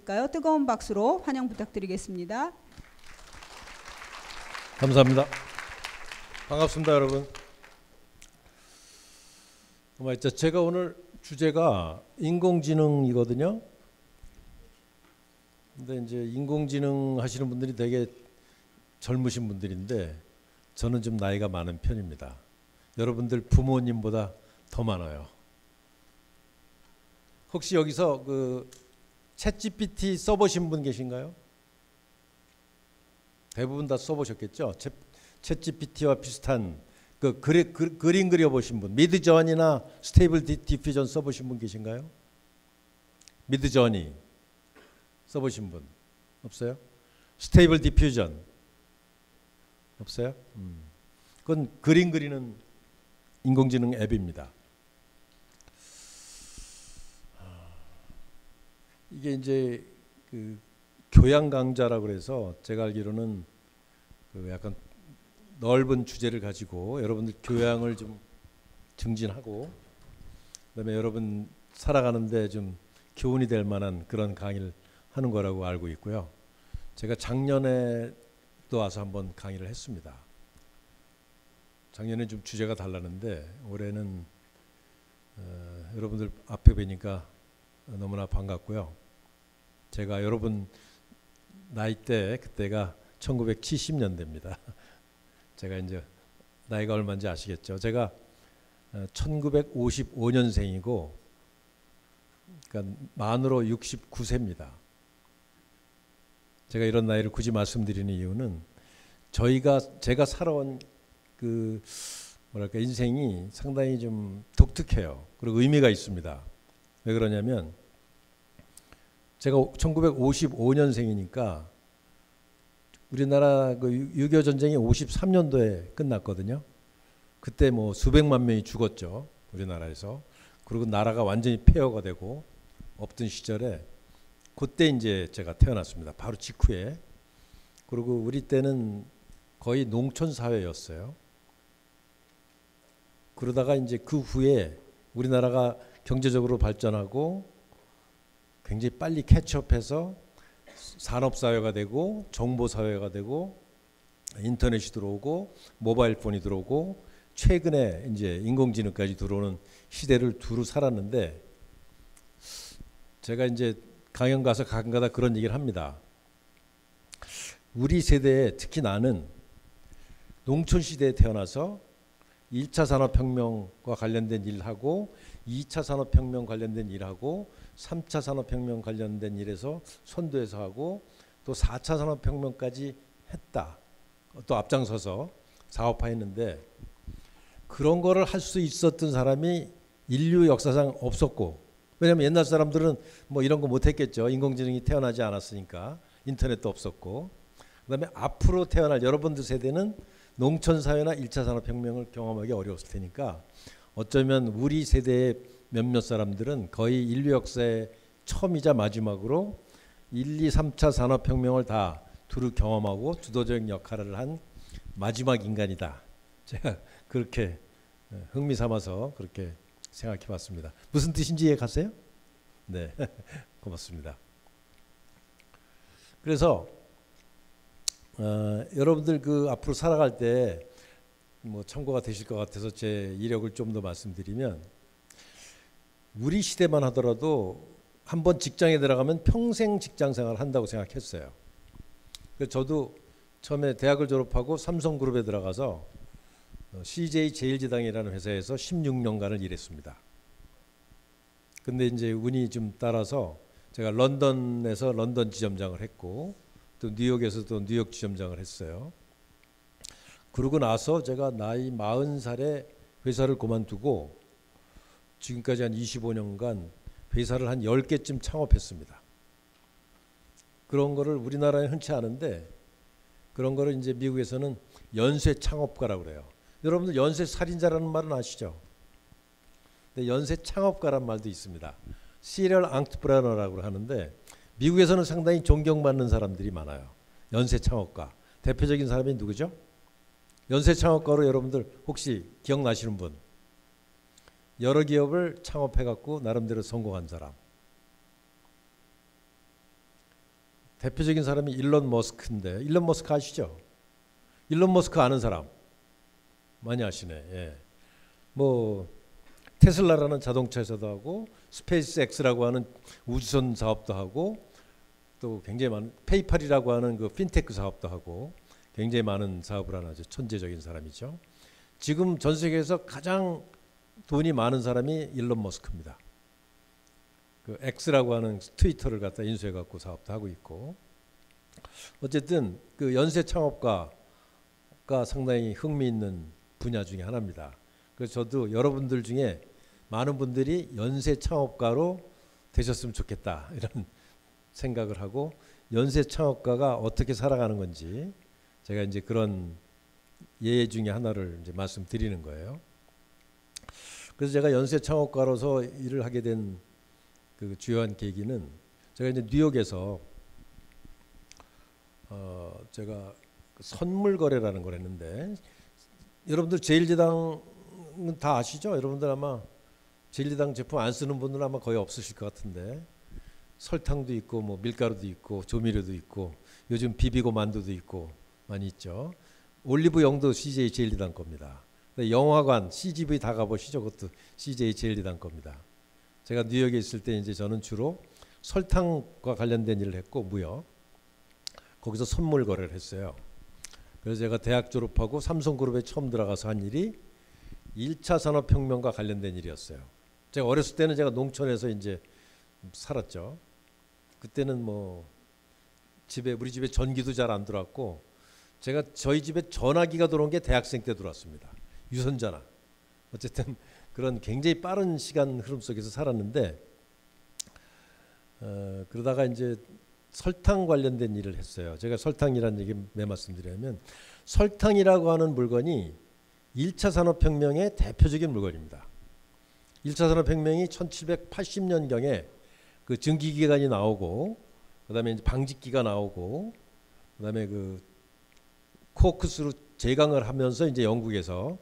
있을까요? 뜨거운 박수로 환영 부탁드리겠습니다. 감사합니다. 반갑습니다, 여러분. 제가 오늘 주제가 인공지능이거든요. 근데 이제 인공지능 하시는 분들이 되게 젊으신 분들인데 저는 좀 나이가 많은 편입니다. 여러분들 부모님보다 더 많아요. 혹시 여기서 그 챗GPT 써보신 분 계신가요? 대부분 다 써보셨겠죠? 챗GPT와 비슷한 그 그림 그려보신 분, 미드저니나 스테이블 디퓨전 써보신 분 계신가요? 미드저니 써보신 분 없어요? 스테이블 디퓨전 없어요? 그건 그림 그리는 인공지능 앱입니다. 이게 이제 그 교양 강좌라고 그래서 제가 알기로는 그 약간 넓은 주제를 가지고 여러분들 교양을 좀 증진하고 그다음에 여러분 살아가는데 좀 교훈이 될 만한 그런 강의를 하는 거라고 알고 있고요. 제가 작년에 또 와서 한번 강의를 했습니다. 작년에 좀 주제가 달랐는데 올해는 여러분들 앞에 뵈니까 너무나 반갑고요. 제가 여러분 나이 때 그때가 1970년대입니다. 제가 이제 나이가 얼마인지 아시겠죠? 제가 1955년생이고 그러니까 만으로 69세입니다. 제가 이런 나이를 굳이 말씀드리는 이유는 제가 살아온 그 뭐랄까 인생이 상당히 좀 독특해요. 그리고 의미가 있습니다. 왜 그러냐면 제가 1955년생이니까 우리나라 그 6.25 전쟁이 53년도에 끝났거든요. 그때 뭐 수백만 명이 죽었죠. 우리나라에서. 그리고 나라가 완전히 폐허가 되고 없던 시절에 그때 이제 제가 태어났습니다. 바로 직후에. 그리고 우리 때는 거의 농촌 사회였어요. 그러다가 이제 그 후에 우리나라가 경제적으로 발전하고 굉장히 빨리 캐치업해서 산업사회가 되고 정보사회가 되고 인터넷이 들어오고 모바일 폰이 들어오고 최근에 이제 인공지능까지 들어오는 시대를 두루 살았는데 제가 이제 강연 가서 가끔가다 그런 얘기를 합니다. 우리 세대에 특히 나는 농촌 시대에 태어나서 1차 산업혁명과 관련된 일하고 2차 산업혁명 관련된 일하고 3차 산업혁명 관련된 일에서 선도해서 하고 또 4차 산업혁명까지 했다. 또 앞장서서 사업화했는데 그런 거를 할 수 있었던 사람이 인류 역사상 없었고 왜냐하면 옛날 사람들은 뭐 이런 거 못했겠죠. 인공지능이 태어나지 않았으니까 인터넷도 없었고 그다음에 앞으로 태어날 여러분들 세대는 농촌사회나 1차 산업혁명을 경험하기 어려웠을 테니까 어쩌면 우리 세대의 몇몇 사람들은 거의 인류 역사의 처음이자 마지막으로 1, 2, 3차 산업혁명을 다 두루 경험하고 주도적 역할을 한 마지막 인간이다. 제가 그렇게 흥미삼아서 그렇게 생각해 봤습니다. 무슨 뜻인지 이해 가세요? 네, 고맙습니다. 그래서 여러분들 그 앞으로 살아갈 때 뭐 참고가 되실 것 같아서 제 이력을 좀 더 말씀드리면 우리 시대만 하더라도 한번 직장에 들어가면 평생 직장 생활을 한다고 생각했어요. 그래서 저도 처음에 대학을 졸업하고 삼성그룹에 들어가서 CJ 제일제당이라는 회사에서 16년간을 일했습니다. 근데 이제 운이 좀 따라서 제가 런던에서 런던 지점장을 했고 또 뉴욕에서도 뉴욕 지점장을 했어요. 그러고 나서 제가 나이 40살에 회사를 그만두고 지금까지 한 25년간 회사를 한 10개쯤 창업했습니다. 그런 거를 우리나라에 흔치 않은데 그런 거를 이제 미국에서는 연쇄 창업가라고 그래요. 여러분들 연쇄 살인자라는 말은 아시죠? 근데 연쇄 창업가란 말도 있습니다. 시리얼 앙트프레너라고 하는데 미국에서는 상당히 존경받는 사람들이 많아요. 연쇄 창업가. 대표적인 사람이 누구죠? 연쇄 창업가로 여러분들 혹시 기억나시는 분? 여러 기업을 창업해갖고 나름대로 성공한 사람. 대표적인 사람이 일론 머스크인데, 일론 머스크 아시죠? 일론 머스크 아는 사람 많이 아시네. 예. 뭐 테슬라라는 자동차 회사도 하고 스페이스 X라고 하는 우주선 사업도 하고 또 굉장히 많은 페이팔이라고 하는 그 핀테크 사업도 하고 굉장히 많은 사업을 하는 아주 천재적인 사람이죠. 지금 전 세계에서 가장 돈이 많은 사람이 일론 머스크입니다. 그 X라고 하는 트위터를 갖다 인수해 갖고 사업도 하고 있고, 어쨌든 그 연쇄 창업가가 상당히 흥미있는 분야 중에 하나입니다. 그래서 저도 여러분들 중에 많은 분들이 연쇄 창업가로 되셨으면 좋겠다 이런 생각을 하고, 연쇄 창업가가 어떻게 살아가는 건지 제가 이제 그런 예 중에 하나를 이제 말씀드리는 거예요. 그래서 제가 연쇄 창업가로서 일을 하게 된 그 주요한 계기는, 제가 이제 뉴욕에서 제가 선물 거래라는 걸 했는데, 여러분들 제일제당은 다 아시죠? 여러분들 아마 제일제당 제품 안 쓰는 분들은 아마 거의 없으실 것 같은데, 설탕도 있고 뭐 밀가루도 있고 조미료도 있고 요즘 비비고 만두도 있고 많이 있죠. 올리브영도 CJ 제일제당 겁니다. 영화관, CGV 다 가보시죠. 그것도 CJ 제일제당 겁니다. 제가 뉴욕에 있을 때 이제 저는 주로 설탕과 관련된 일을 했고, 무역 거기서 선물 거래를 했어요. 그래서 제가 대학 졸업하고 삼성그룹에 처음 들어가서 한 일이 1차 산업혁명과 관련된 일이었어요. 제가 어렸을 때는 제가 농촌에서 이제 살았죠. 그때는 뭐 우리 집에 전기도 잘 안 들어왔고, 제가 저희 집에 전화기가 들어온 게 대학생 때 들어왔습니다. 유선전화. 어쨌든 그런 굉장히 빠른 시간 흐름 속에서 살았는데, 그러다가 이제 설탕 관련된 일을 했어요. 제가 설탕이라는 얘기 왜 말씀드리냐면, 설탕이라고 하는 물건이 1차 산업혁명의 대표적인 물건입니다. 1차 산업혁명이 1780년경에 그 증기기관이 나오고, 그다음에 이제 방직기가 나오고, 그다음에 그 코크스로 제강을 하면서 이제 영국에서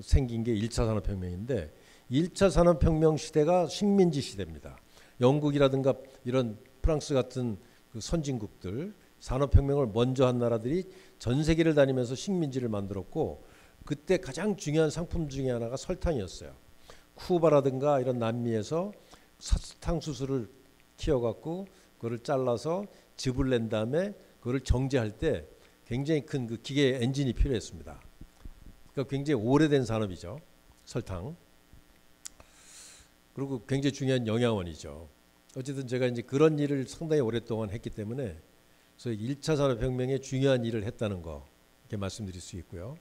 생긴 게 1차 산업혁명인데, 1차 산업혁명 시대가 식민지 시대입니다. 영국이라든가 이런 프랑스 같은 그 선진국들, 산업혁명을 먼저 한 나라들이 전 세계를 다니면서 식민지를 만들었고, 그때 가장 중요한 상품 중에 하나가 설탕이었어요. 쿠바라든가 이런 남미에서 사탕수수를 키워갖고 그거를 잘라서 즙을 낸 다음에 그거를 정제할 때 굉장히 큰 그 기계 엔진이 필요했습니다. 그러니까 굉장히 오래된 산업이죠, 설탕. 그리고 굉장히 중요한 영양원이죠. 어쨌든 제가 이제 그런 일을 상당히 오랫동안 했기 때문에, 그래서 1차 산업혁명에 중요한 일을 했다는 거 이렇게 말씀드릴 수 있고요.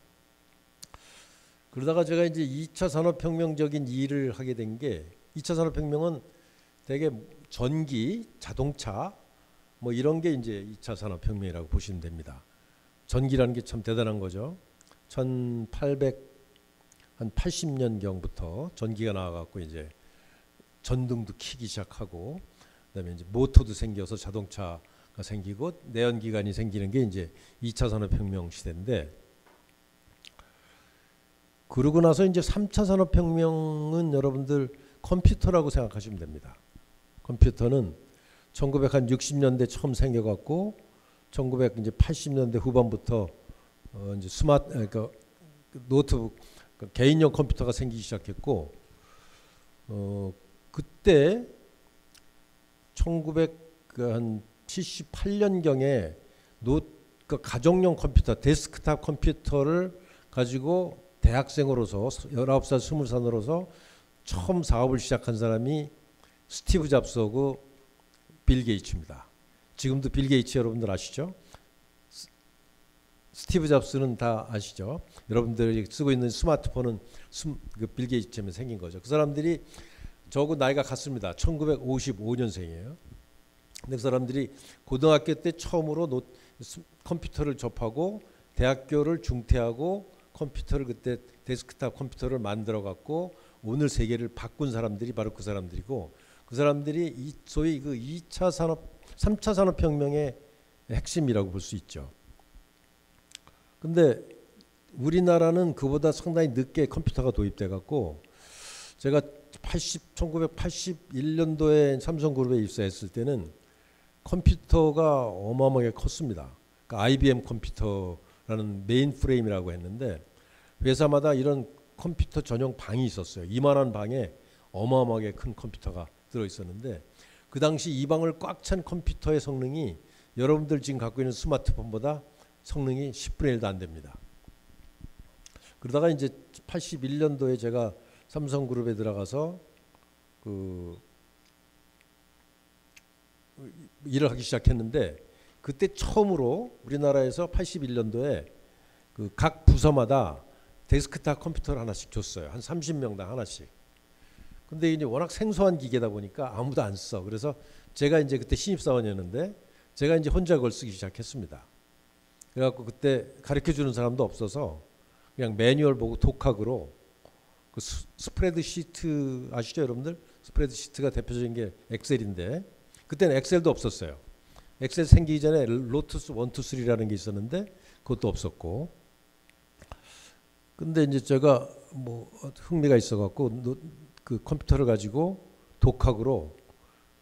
그러다가 제가 이제 2차 산업혁명적인 일을 하게 된 게, 2차 산업혁명은 대개 전기, 자동차 뭐 이런 게 이제 2차 산업혁명이라고 보시면 됩니다. 전기라는 게 참 대단한 거죠. 1880년경부터 전기가 나와갖고 이제 전등도 켜기 시작하고, 그다음에 이제 모터도 생겨서 자동차가 생기고 내연기관이 생기는 게 이제 2차 산업혁명 시대인데, 그러고 나서 이제 3차 산업혁명은 여러분들 컴퓨터라고 생각하시면 됩니다. 컴퓨터는 1960년대 처음 생겨갖고 1980년대 후반부터 이제 그러니까 노트북, 그러니까 개인용 컴퓨터가 생기기 시작했고, 그때 1978년경에 그 가정용 컴퓨터, 데스크탑 컴퓨터를 가지고 대학생으로서 19살, 20살으로서 처음 사업을 시작한 사람이 스티브 잡스하고 빌 게이츠입니다. 지금도 빌 게이츠 여러분들 아시죠? 스티브 잡스는 다 아시죠? 여러분들이 쓰고 있는 스마트폰은 그 빌 게이츠 때문에 생긴 거죠. 그 사람들이 저하고 나이가 같습니다. 1955년생이에요. 근데 그 사람들이 고등학교 때 처음으로 컴퓨터를 접하고 대학교를 중퇴하고 컴퓨터를, 그때 데스크탑 컴퓨터를 만들어 갖고 오늘 세계를 바꾼 사람들이 바로 그 사람들이고, 그 사람들이 소위 그 2차 산업, 3차 산업혁명의 핵심이라고 볼 수 있죠. 근데 우리나라는 그보다 상당히 늦게 컴퓨터가 도입돼 갖고, 제가 1981년도에 삼성그룹에 입사했을 때는 컴퓨터가 어마어마하게 컸습니다. 그러니까 IBM 컴퓨터라는 메인프레임이라고 했는데 회사마다 이런 컴퓨터 전용 방이 있었어요. 이만한 방에 어마어마하게 큰 컴퓨터가 들어있었는데 그 당시 이 방을 꽉 찬 컴퓨터의 성능이 여러분들 지금 갖고 있는 스마트폰보다 성능이 10분의 1도 안 됩니다. 그러다가 이제 81년도에 제가 삼성그룹에 들어가서 그 일을 하기 시작했는데 그때 처음으로 우리나라에서 81년도에 그 각 부서마다 데스크탑 컴퓨터를 하나씩 줬어요. 한 30명당 하나씩. 근데 이제 워낙 생소한 기계다 보니까 아무도 안 써. 그래서 제가 이제 그때 신입사원이었는데 제가 이제 혼자 그걸 쓰기 시작했습니다. 그래갖고 그때 가르쳐 주는 사람도 없어서 그냥 매뉴얼 보고 독학으로 그 스프레드 시트 아시죠 여러분들? 스프레드 시트가 대표적인 게 엑셀인데 그때는 엑셀도 없었어요. 엑셀 생기기 전에 로투스 1, 2, 3라는 게 있었는데 그것도 없었고. 근데 이제 제가 뭐 흥미가 있어갖고 그 컴퓨터를 가지고 독학으로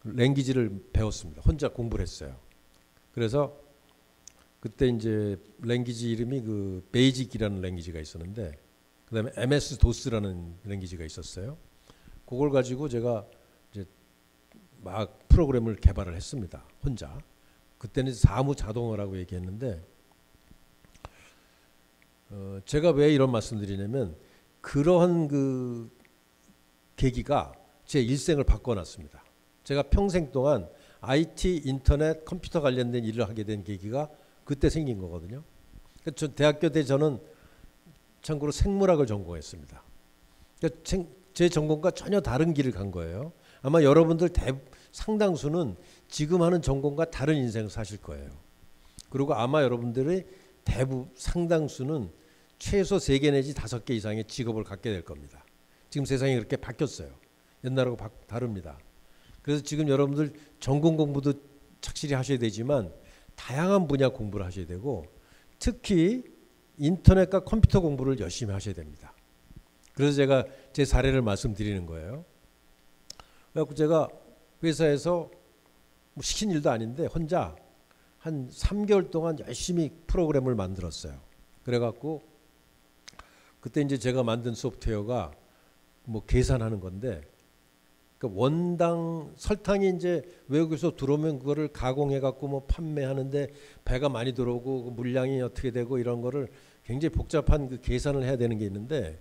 랭귀지를 배웠습니다. 혼자 공부를 했어요. 그래서 그때 이제 랭귀지 이름이 그 베이직이라는 랭귀지가 있었는데 그다음에 MS 도스라는 랭귀지가 있었어요. 그걸 가지고 제가 이제 막 프로그램을 개발을 했습니다. 혼자. 그때는 사무 자동화라고 얘기했는데 제가 왜 이런 말씀드리냐면 그러한 그 계기가 제 일생을 바꿔놨습니다. 제가 평생 동안 IT, 인터넷, 컴퓨터 관련된 일을 하게 된 계기가 그때 생긴 거거든요. 저 대학교 때 저는 참고로 생물학을 전공했습니다. 제 전공과 전혀 다른 길을 간 거예요. 아마 여러분들 상당수는 지금 하는 전공과 다른 인생을 사실 거예요. 그리고 아마 여러분들의 상당수는 최소 3개 내지 5개 이상의 직업을 갖게 될 겁니다. 지금 세상이 그렇게 바뀌었어요. 옛날하고 다릅니다. 그래서 지금 여러분들 전공 공부도 착실히 하셔야 되지만 다양한 분야 공부를 하셔야 되고 특히 인터넷과 컴퓨터 공부를 열심히 하셔야 됩니다. 그래서 제가 제 사례를 말씀드리는 거예요. 그래서 제가 회사에서 뭐 시킨 일도 아닌데 혼자 한 3개월 동안 열심히 프로그램을 만들었어요. 그래갖고 그때 이제 제가 만든 소프트웨어가 뭐 계산하는 건데 그러니까 원당 설탕이 이제 외국에서 들어오면 그거를 가공해 갖고 뭐 판매하는데 배가 많이 들어오고 그 물량이 어떻게 되고 이런 거를 굉장히 복잡한 그 계산을 해야 되는 게 있는데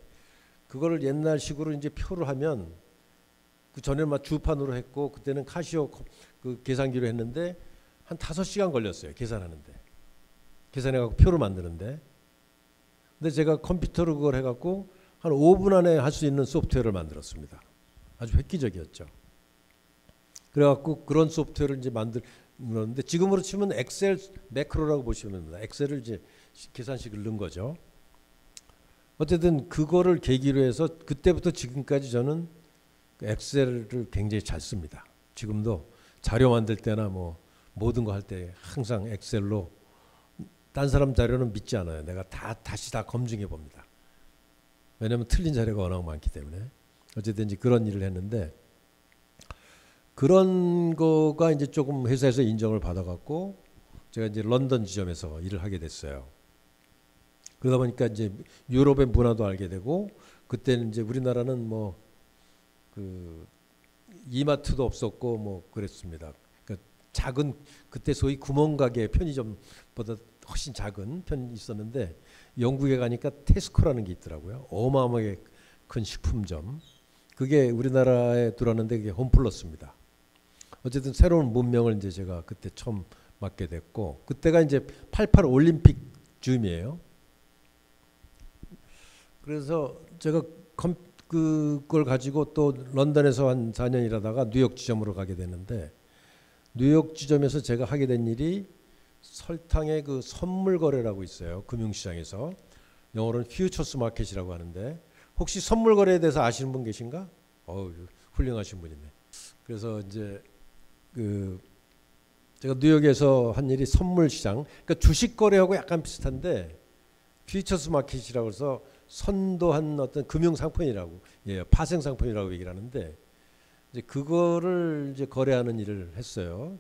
그거를 옛날식으로 이제 표를 하면 그 전에는 막 주판으로 했고 그때는 카시오 그 계산기로 했는데 한 5시간 걸렸어요. 계산하는데. 계산해 갖고 표를 만드는데. 근데 제가 컴퓨터로 그걸 해 갖고 한 5분 안에 할 수 있는 소프트웨어를 만들었습니다. 아주 획기적이었죠. 그래갖고 그런 소프트웨어를 이제 만들었는데 지금으로 치면 엑셀 매크로라고 보시면 됩니다. 엑셀을 이제 계산식을 넣은 거죠. 어쨌든 그거를 계기로 해서 그때부터 지금까지 저는 엑셀을 굉장히 잘 씁니다. 지금도 자료 만들 때나 뭐 모든 거 할 때 항상 엑셀로 딴 사람 자료는 믿지 않아요. 내가 다시 검증해 봅니다. 왜냐하면 틀린 자료가 워낙 많기 때문에. 어쨌든 이제 그런 일을 했는데 그런 거가 이제 조금 회사에서 인정을 받아갖고 제가 이제 런던 지점에서 일을 하게 됐어요. 그러다 보니까 이제 유럽의 문화도 알게 되고 그때는 이제 우리나라는 뭐 그 이마트도 없었고 뭐 그랬습니다. 그러니까 작은 그때 소위 구멍가게 편의점보다 훨씬 작은 편이 있었는데 영국에 가니까 테스코라는 게 있더라고요. 어마어마하게 큰 식품점. 그게 우리나라에 들어왔는데 그게 홈플러스입니다. 어쨌든 새로운 문명을 이제 제가 그때 처음 맡게 됐고 그때가 이제 88 올림픽 즈음이에요. 그래서 제가 그걸 가지고 또 런던에서 한 4년 일하다가 뉴욕 지점으로 가게 됐는데 뉴욕 지점에서 제가 하게 된 일이 설탕의 그 선물 거래라고 있어요. 금융시장에서. 영어로는 퓨처스 마켓이라고 하는데 혹시 선물 거래에 대해서 아시는 분 계신가? 훌륭하신 분이네. 그래서 이제 그 제가 뉴욕에서 한 일이 선물 시장. 그러니까 주식 거래하고 약간 비슷한데 퓨처스 마켓이라고 해서 선도한 어떤 금융 상품이라고, 예, 파생 상품이라고 얘기를 하는데 이제 그거를 이제 거래하는 일을 했어요.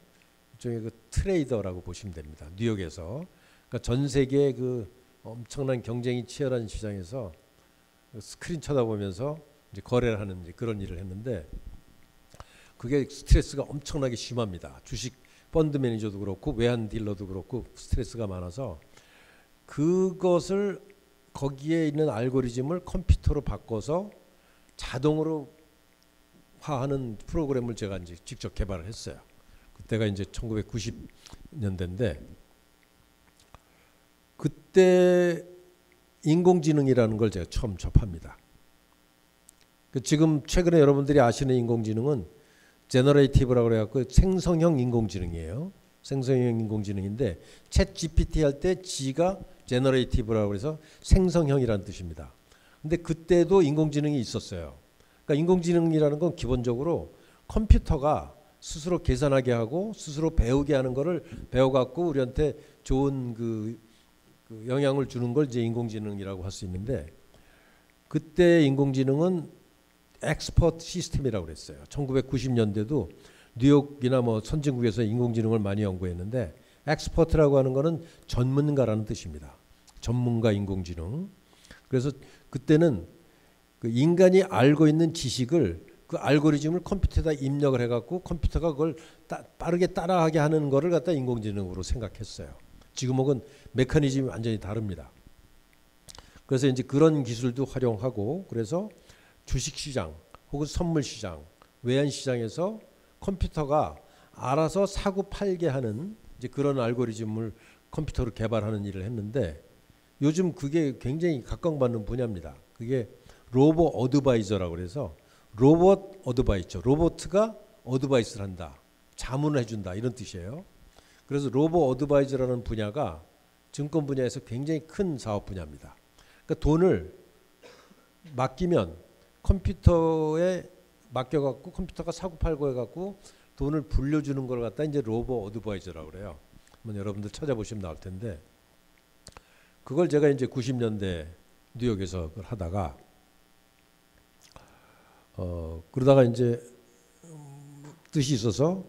일종의 그 트레이더라고 보시면 됩니다. 뉴욕에서. 그러니까 전 세계 그 엄청난 경쟁이 치열한 시장에서 스크린 쳐다보면서 이제 거래를 하는 이제 그런 일을 했는데, 그게 스트레스가 엄청나게 심합니다. 주식 펀드 매니저도 그렇고 외환 딜러도 그렇고 스트레스가 많아서, 그것을 거기에 있는 알고리즘을 컴퓨터로 바꿔서 자동으로 화하는 프로그램을 제가 이제 직접 개발을 했어요. 그때가 이제 1990년대인데, 그때 인공지능이라는 걸 제가 처음 접합니다. 지금 최근에 여러분들이 아시는 인공지능은 제너레이티브라고 그래갖고 생성형 인공지능이에요. 생성형 인공지능인데 챗 GPT 할 때 G가 제너레이티브라고 해서 생성형이라는 뜻입니다. 근데 그때도 인공지능이 있었어요. 그러니까 인공지능이라는 건 기본적으로 컴퓨터가 스스로 계산하게 하고 스스로 배우게 하는 거를 배워갖고 우리한테 좋은 그 영향을 주는 걸 이제 인공지능이라고 할 수 있는데, 그때 인공지능은 엑스퍼트 시스템이라고 그랬어요. 1990년대도 뉴욕이나 뭐 선진국에서 인공지능을 많이 연구했는데, 엑스퍼트라고 하는 거는 전문가라는 뜻입니다. 전문가 인공지능. 그래서 그때는 그 인간이 알고 있는 지식을 그 알고리즘을 컴퓨터에다 입력을 해갖고 컴퓨터가 그걸 빠르게 따라하게 하는 거를 갖다 인공지능으로 생각했어요. 지금은 메커니즘이 완전히 다릅니다. 그래서 이제 그런 기술도 활용하고, 그래서 주식시장 혹은 선물시장, 외환시장에서 컴퓨터가 알아서 사고 팔게 하는 이제 그런 알고리즘을 컴퓨터로 개발하는 일을 했는데, 요즘 그게 굉장히 각광받는 분야입니다. 그게 로봇 어드바이저라고 그래서, 로봇 어드바이저, 로봇가 어드바이스를 한다, 자문을 해준다, 이런 뜻이에요. 그래서 로봇 어드바이저라는 분야가 증권 분야에서 굉장히 큰 사업 분야입니다. 그러니까 돈을 맡기면 컴퓨터에 맡겨갖고 컴퓨터가 사고 팔고 해갖고 돈을 불려주는 걸 갖다 이제 로봇 어드바이저라고 그래요. 한번 여러분들 찾아보시면 나올 텐데, 그걸 제가 이제 90년대 뉴욕에서 그걸 하다가 그러다가 이제 뜻이 있어서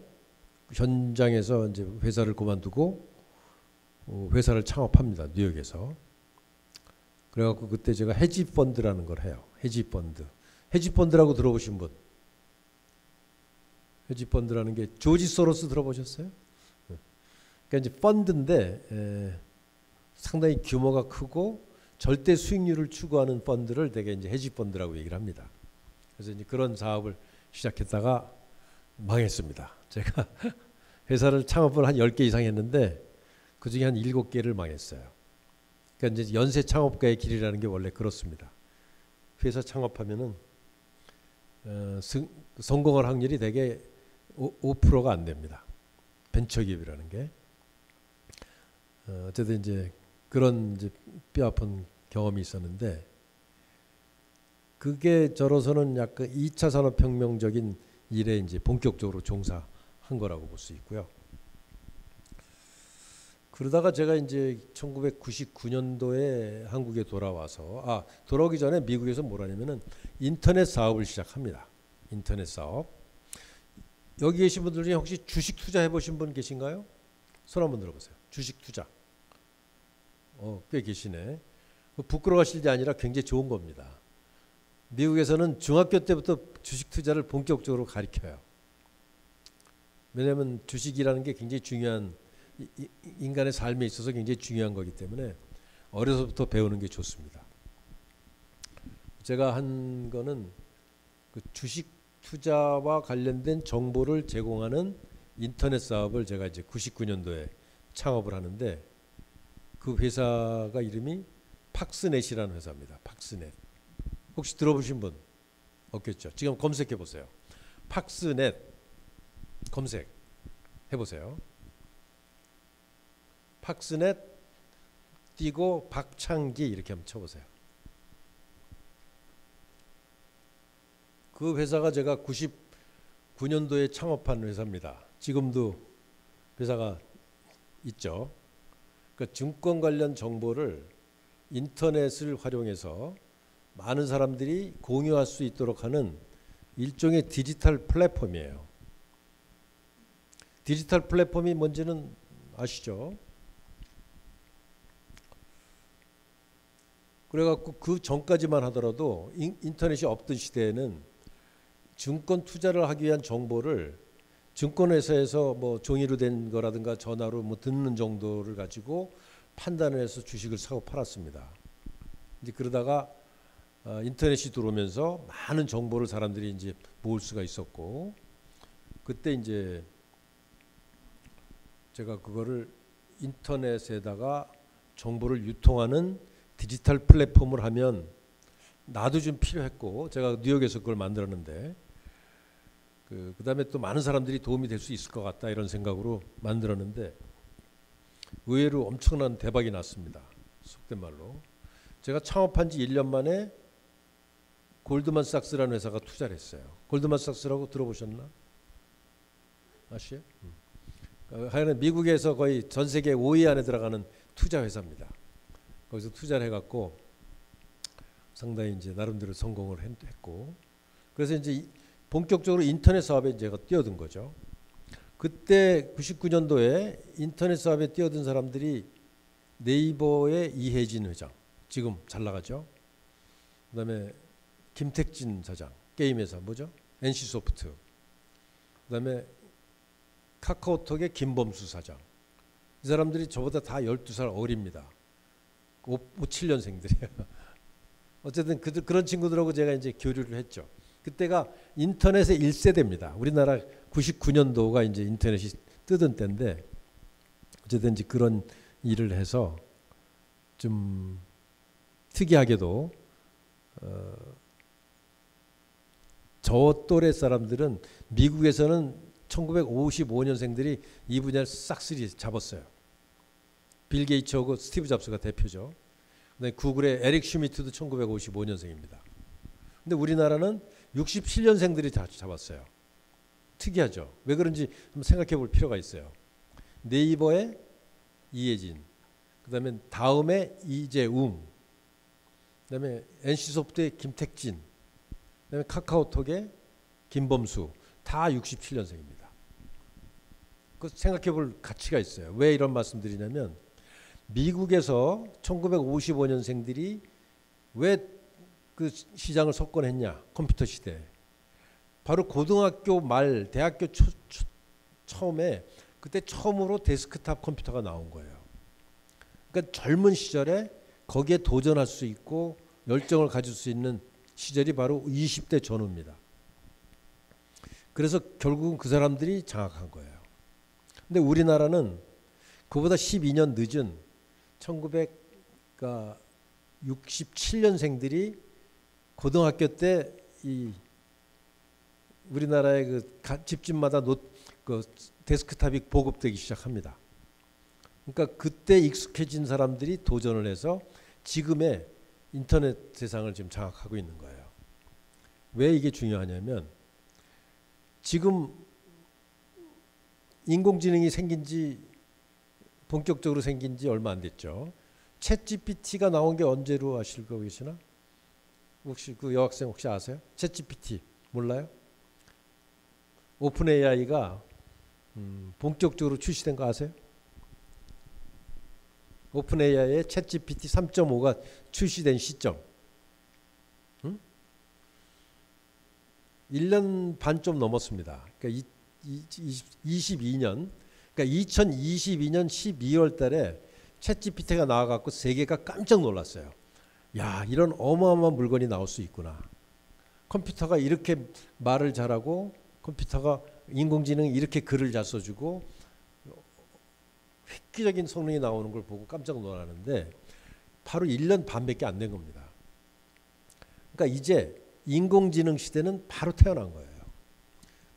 현장에서 이제 회사를 그만두고 회사를 창업합니다. 뉴욕에서. 그래갖고 그때 제가 헤지 펀드라는 걸 해요. 헤지 펀드. 헤지 펀드라고 들어보신 분? 헤지 펀드라는 게 조지 소로스 들어보셨어요? 그러니까 이제 펀드인데 상당히 규모가 크고 절대 수익률을 추구하는 펀드를 되게 이제 헤지 펀드라고 얘기를 합니다. 그래서 이제 그런 사업을 시작했다가 망했습니다. 제가 회사를 창업을 한 10개 이상 했는데 그중에 한 7개를 망했어요. 그러니까 이제 연쇄 창업가의 길이라는 게 원래 그렇습니다. 회사 창업하면은 성공할 확률이 되게 5%가 안 됩니다. 벤처기업이라는 게. 어쨌든 이제 그런 이제 뼈아픈 경험이 있었는데, 그게 저로서는 약간 2차 산업혁명적인 일에 이제 본격적으로 종사한 거라고 볼 수 있고요. 그러다가 제가 이제 1999년도에 한국에 돌아와서, 돌아오기 전에 미국에서 뭘 하냐면은 인터넷 사업을 시작합니다. 인터넷 사업. 여기 계신 분들 중에 혹시 주식 투자 해보신 분 계신가요? 손 한번 들어보세요. 주식 투자. 꽤 계시네. 부끄러워하실 게 아니라 굉장히 좋은 겁니다. 미국에서는 중학교 때부터 주식 투자를 본격적으로 가르쳐요. 왜냐하면 주식이라는 게 굉장히 중요한, 인간의 삶에 있어서 굉장히 중요한 거기 때문에 어려서부터 배우는 게 좋습니다. 제가 한 거는 그 주식 투자와 관련된 정보를 제공하는 인터넷 사업을 제가 이제 99년도에 창업을 하는데, 그 회사가 이름이 팍스넷이라는 회사입니다. 팍스넷. 혹시 들어보신 분 없겠죠? 지금 검색해 보세요. 팍스넷 검색 해보세요. 팍스넷 띄고 박창기 이렇게 한번 쳐보세요. 그 회사가 제가 99년도에 창업한 회사입니다. 지금도 회사가 있죠. 그러니까 증권 관련 정보를 인터넷을 활용해서 많은 사람들이 공유할 수 있도록 하는 일종의 디지털 플랫폼이에요. 디지털 플랫폼이 뭔지는 아시죠? 그래갖고 그 전까지만 하더라도 인터넷이 없던 시대에는 증권 투자를 하기 위한 정보를 증권회사에서 뭐 종이로 된 거라든가 전화로 뭐 듣는 정도를 가지고 판단을 해서 주식을 사고 팔았습니다. 이제 그러다가 인터넷이 들어오면서 많은 정보를 사람들이 이제 모을 수가 있었고, 그때 이제 제가 그거를 인터넷에다가 정보를 유통하는 디지털 플랫폼을 하면 나도 좀 필요했고, 제가 뉴욕에서 그걸 만들었는데 그다음에 또 많은 사람들이 도움이 될 수 있을 것 같다 이런 생각으로 만들었는데 의외로 엄청난 대박이 났습니다. 속된 말로. 제가 창업한 지 1년 만에 골드만삭스라는 회사가 투자를 했어요. 골드만삭스라고 들어보셨나? 아시죠? 하여간 미국에서 거의 전 세계 5위 안에 들어가는 투자 회사입니다. 거기서 투자를 해갖고 상당히 이제 나름대로 성공을 했고, 그래서 이제 본격적으로 인터넷 사업에 제가 뛰어든 거죠. 그때 99년도에 인터넷 사업에 뛰어든 사람들이 네이버의 이혜진 회장, 지금 잘 나가죠. 그다음에 김택진 사장, 게임 회사 뭐죠? NC소프트. 그다음에 카카오톡의 김범수 사장. 이 사람들이 저보다 다 12살 어립니다. 57년생들이에요. 어쨌든 그런 친구들하고 제가 이제 교류를 했죠. 그때가 인터넷의 1세대입니다. 우리나라 99년도가 이제 인터넷이 뜨던 때인데, 어쨌든 이제 그런 일을 해서 좀 특이하게도 저 또래 사람들은 미국에서는 1955년생들이 이 분야를 싹쓸이 잡았어요. 빌 게이츠하고 스티브 잡스가 대표죠. 그다음에 구글의 에릭 슈미트도 1955년생입니다. 근데 우리나라는 67년생들이 다 잡았어요. 특이하죠. 왜 그런지 한번 생각해 볼 필요가 있어요. 네이버의 이혜진, 그다음에 다음에 이재웅, 그다음에 NC소프트의 김택진, 그다음에 카카오톡의 김범수, 다 67년생입니다. 그 생각해 볼 가치가 있어요. 왜 이런 말씀드리냐면 미국에서 1955년생들이 왜 그 시장을 석권했냐, 컴퓨터 시대에. 바로 고등학교 말, 대학교 처음에 그때 처음으로 데스크탑 컴퓨터가 나온 거예요. 그러니까 젊은 시절에 거기에 도전할 수 있고 열정을 가질 수 있는 시절이 바로 20대 전후입니다. 그래서 결국은 그 사람들이 장악한 거예요. 근데 우리나라는 그보다 12년 늦은 1967년생들이 고등학교 때 이 우리나라의 그 집집마다 그 데스크탑이 보급되기 시작합니다. 그러니까 그때 익숙해진 사람들이 도전을 해서 지금의 인터넷 세상을 지금 장악하고 있는 거예요. 왜 이게 중요하냐면 지금 인공지능이 본격적으로 생긴 지 얼마 안 됐죠. 챗 GPT가 나온 게 언제로 아실 거 계시나? 혹시 그 여학생 혹시 아세요? 챗 GPT 몰라요? 오픈 AI가 본격적으로 출시된 거 아세요? 오픈 AI의 챗 GPT 3.5가 출시된 시점. 1년 반 좀 넘었습니다. 그러니까 22년, 그러니까 2022년 12월 달에 챗 GPT가 나와갖고 세계가 깜짝 놀랐어요. 야, 이런 어마어마한 물건이 나올 수 있구나. 컴퓨터가 이렇게 말을 잘하고 컴퓨터가 인공지능이 이렇게 글을 잘 써주고 획기적인 성능이 나오는 걸 보고 깜짝 놀랐는데 바로 1년 반밖에 안 된 겁니다. 그러니까 이제 인공지능 시대는 바로 태어난 거예요.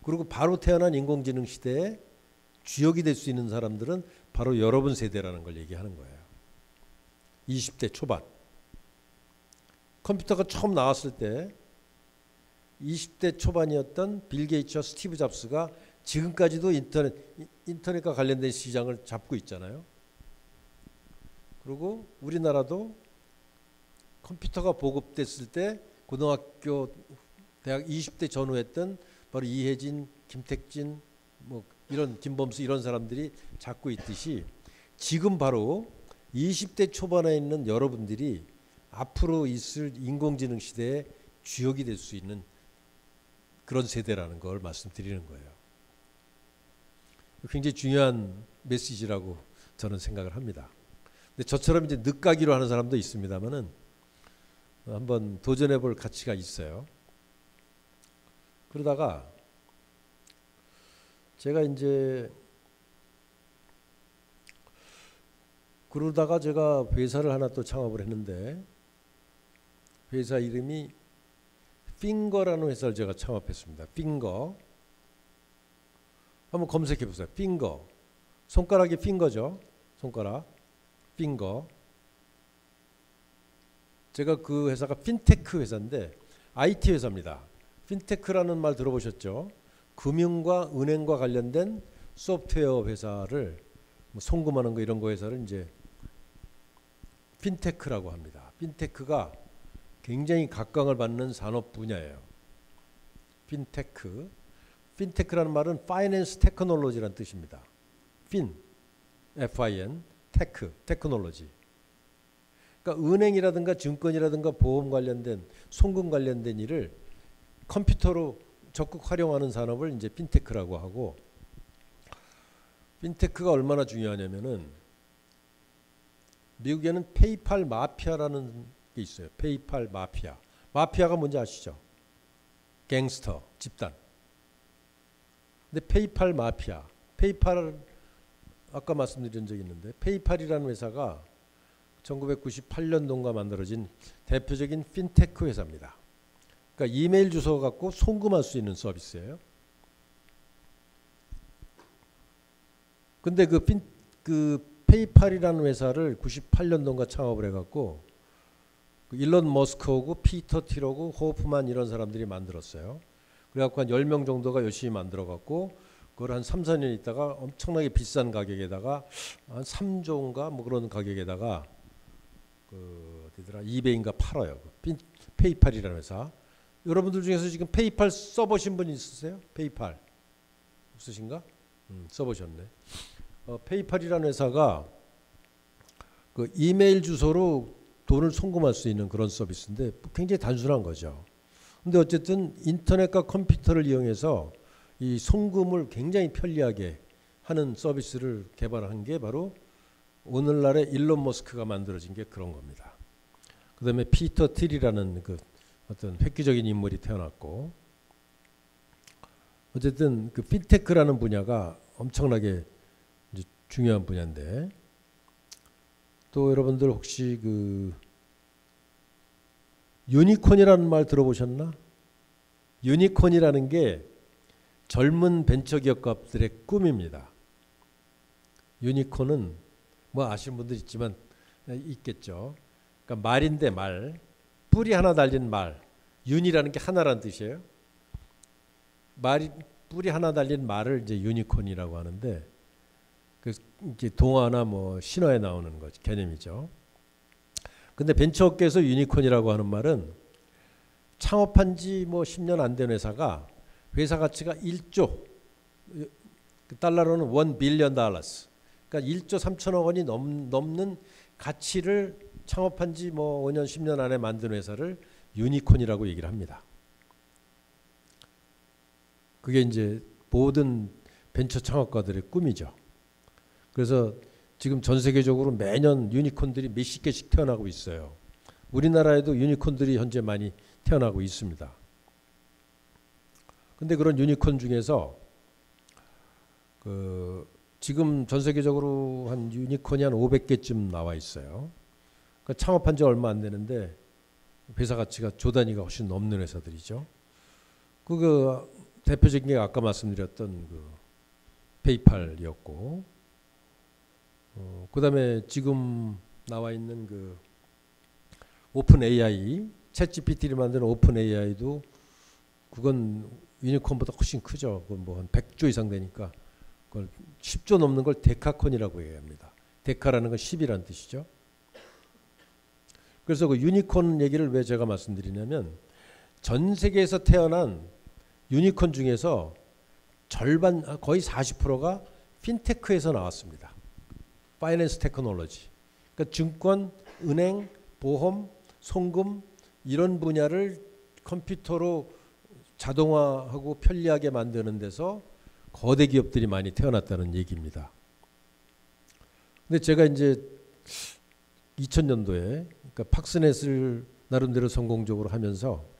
그리고 바로 태어난 인공지능 시대에 주역이 될 수 있는 사람들은 바로 여러분 세대라는 걸 얘기하는 거예요. 20대 초반. 컴퓨터가 처음 나왔을 때 20대 초반이었던 빌 게이츠와 스티브 잡스가 지금까지도 인터넷과 관련된 시장을 잡고 있잖아요. 그리고 우리나라도 컴퓨터가 보급됐을 때 고등학교, 대학 20대 전후했던 바로 이혜진, 김택진, 뭐 이런 김범수 이런 사람들이 잡고 있듯이 지금 바로 20대 초반에 있는 여러분들이 앞으로 있을 인공지능 시대의 주역이 될 수 있는 그런 세대라는 걸 말씀드리는 거예요. 굉장히 중요한 메시지라고 저는 생각을 합니다. 근데 저처럼 이제 늦가기로 하는 사람도 있습니다만은 한번 도전해 볼 가치가 있어요. 그러다가 제가 회사를 하나 또 창업을 했는데 회사 이름이 핑거라는 회사를 제가 창업했습니다. 핑거. 한번 검색해 보세요. 핑거. 손가락이 핑거죠. 손가락. 핑거. 제가 그 회사가 핀테크 회사인데 IT 회사입니다. 핀테크라는 말 들어보셨죠? 금융과 은행과 관련된 소프트웨어 회사를 뭐 송금하는 거 이런 거 회사를 이제 핀테크라고 합니다. 핀테크가 굉장히 각광을 받는 산업 분야예요. 핀테크. 핀테크라는 말은 파이낸스 테크놀로지라는 뜻입니다. 핀, F-I-N, 테크, 테크놀로지. 그러니까 은행이라든가 증권이라든가 보험 관련된 송금 관련된 일을 컴퓨터로 적극 활용하는 산업을 이제 핀테크라고 하고, 핀테크가 얼마나 중요하냐면은 미국에는 페이팔 마피아라는 게 있어요. 페이팔 마피아. 마피아가 뭔지 아시죠? 갱스터 집단. 근데 페이팔 마피아. 페이팔 아까 말씀드린 적이 있는데 페이팔이라는 회사가 1998년도인가 만들어진 대표적인 핀테크 회사입니다. 그러니까 이메일 주소 갖고 송금할 수 있는 서비스예요. 근데 그 페이팔이라는 회사를 98년도인가 창업을 해갖고 일론 머스크하고 피터 틸하고 호프만 이런 사람들이 만들었어요. 그래갖고 한 10명 정도가 열심히 만들어갖고 그걸 한 3, 4년 있다가 엄청나게 비싼 가격에다가 한 3조인가 뭐 그런 가격에다가 어디더라 이베이인가 팔아요. 페이팔이라는 회사. 여러분들 중에서 지금 페이팔 써보신 분 있으세요? 페이팔 없으신가? 써보셨네. 페이팔이라는 회사가 그 이메일 주소로 돈을 송금할 수 있는 그런 서비스인데 굉장히 단순한 거죠. 근데 어쨌든 인터넷과 컴퓨터를 이용해서 이 송금을 굉장히 편리하게 하는 서비스를 개발한 게 바로 오늘날의 일론 머스크가 만들어진 게 그런 겁니다. 그 다음에 피터 틸이라는 그 어떤 획기적인 인물이 태어났고, 어쨌든 그 핀테크라는 분야가 엄청나게 이제 중요한 분야인데, 또 여러분들 혹시 그 유니콘이라는 말 들어보셨나? 유니콘이라는 게 젊은 벤처기업가들의 꿈입니다. 유니콘은 뭐 아시는 분들 있지만 있겠죠. 그러니까 말인데 말, 뿔이 하나 달린 말. 윤이라는 게 하나라는 뜻이에요. 뿔이 하나 달린 말을 이제 유니콘이라고 하는데, 그 이제 동화나 뭐 신화에 나오는 거 개념이죠. 근데 벤처업계에서 유니콘이라고 하는 말은 창업한 지 뭐 10년 안 된 회사가 회사 가치가 1조 달러로는 $1 billion. 그러니까 1조 3천억 원이 넘는 가치를 창업한 지 뭐 5년 10년 안에 만든 회사를 유니콘이라고 얘기를 합니다. 그게 이제 모든 벤처 창업가들의 꿈이죠. 그래서 지금 전 세계적으로 매년 유니콘들이 몇십 개씩 태어나고 있어요. 우리나라에도 유니콘들이 현재 많이 태어나고 있습니다. 근데 그런 유니콘 중에서 지금 전 세계적으로 한 유니콘이 한 500개쯤 나와 있어요. 그러니까 창업한 지 얼마 안 되는데 회사 가치가 조 단위가 훨씬 넘는 회사들이죠. 그 대표적인 게 아까 말씀드렸던 그 페이팔이었고, 그다음에 지금 나와 있는 그 오픈 AI, 챗GPT를 만드는 오픈 AI도 그건 유니콘보다 훨씬 크죠. 그건 뭐 한 100조 이상 되니까 그걸 10조 넘는 걸 데카콘이라고 얘기합니다. 데카라는 건 10이라는 뜻이죠. 그래서 그 유니콘 얘기를 왜 제가 말씀드리냐면 전 세계에서 태어난 유니콘 중에서 절반 거의 40%가 핀테크에서 나왔습니다. 파이낸스 테크놀로지. 그러니까 증권, 은행, 보험, 송금 이런 분야를 컴퓨터로 자동화하고 편리하게 만드는 데서 거대 기업들이 많이 태어났다는 얘기입니다. 근데 제가 이제 2000년도에 그러니까 팍스넷을 나름대로 성공적으로 하면서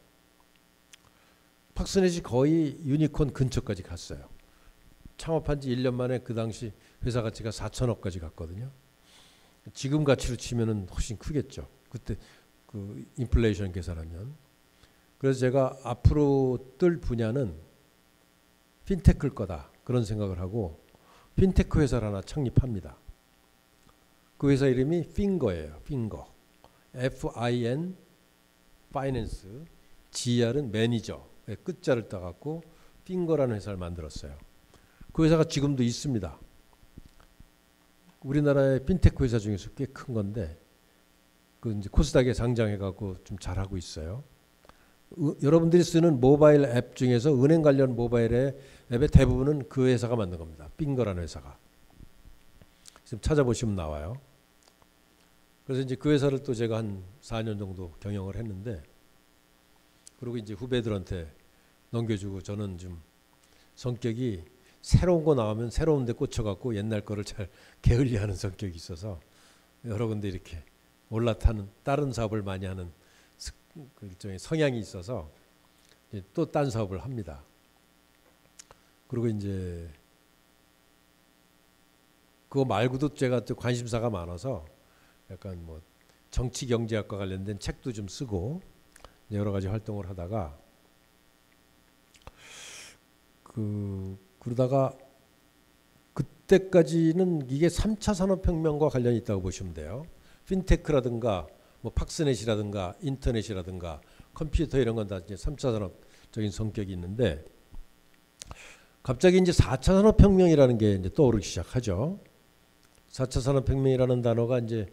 팍스넷이 거의 유니콘 근처까지 갔어요. 창업한 지 1년 만에 그 당시 회사 가치가 4천억까지 갔거든요. 지금 가치로 치면은 훨씬 크겠죠. 그때 그 인플레이션 계산하면. 그래서 제가 앞으로 뜰 분야는 핀테크일 거다. 그런 생각을 하고 핀테크 회사를 하나 창립합니다. 그 회사 이름이 핑거예요. 핑거. F-I-N 파이낸스. GR은 매니저. 끝자를 따갖고 핑거라는 회사를 만들었어요. 그 회사가 지금도 있습니다. 우리나라의 핀테크 회사 중에서 꽤 큰 건데 그 이제 코스닥에 상장해갖고 좀 잘하고 있어요. 여러분들이 쓰는 모바일 앱 중에서 은행 관련 모바일 앱의 대부분은 그 회사가 만든 겁니다. 핑거라는 회사가. 지금 찾아보시면 나와요. 그래서 이제 그 회사를 또 제가 한 4년 정도 경영을 했는데 그리고 이제 후배들한테 넘겨주고 저는 좀 성격이 새로운 거 나오면 새로운 데 꽂혀갖고 옛날 거를 잘 게을리하는 성격이 있어서 여러 군데 이렇게 올라타는 다른 사업을 많이 하는 그 일종의 성향이 있어서 또 딴 사업을 합니다. 그리고 이제 그거 말고도 제가 또 관심사가 많아서 약간 뭐 정치 경제학과 관련된 책도 좀 쓰고 여러 가지 활동을 하다가 그러다가 그때까지는 이게 3차 산업혁명과 관련이 있다고 보시면 돼요. 핀테크라든가 뭐 팍스넷이라든가 인터넷이라든가 컴퓨터 이런 건 다 이제 3차 산업적인 성격이 있는데 갑자기 이제 4차 산업혁명이라는 게 이제 떠오르기 시작하죠. 4차 산업혁명이라는 단어가 이제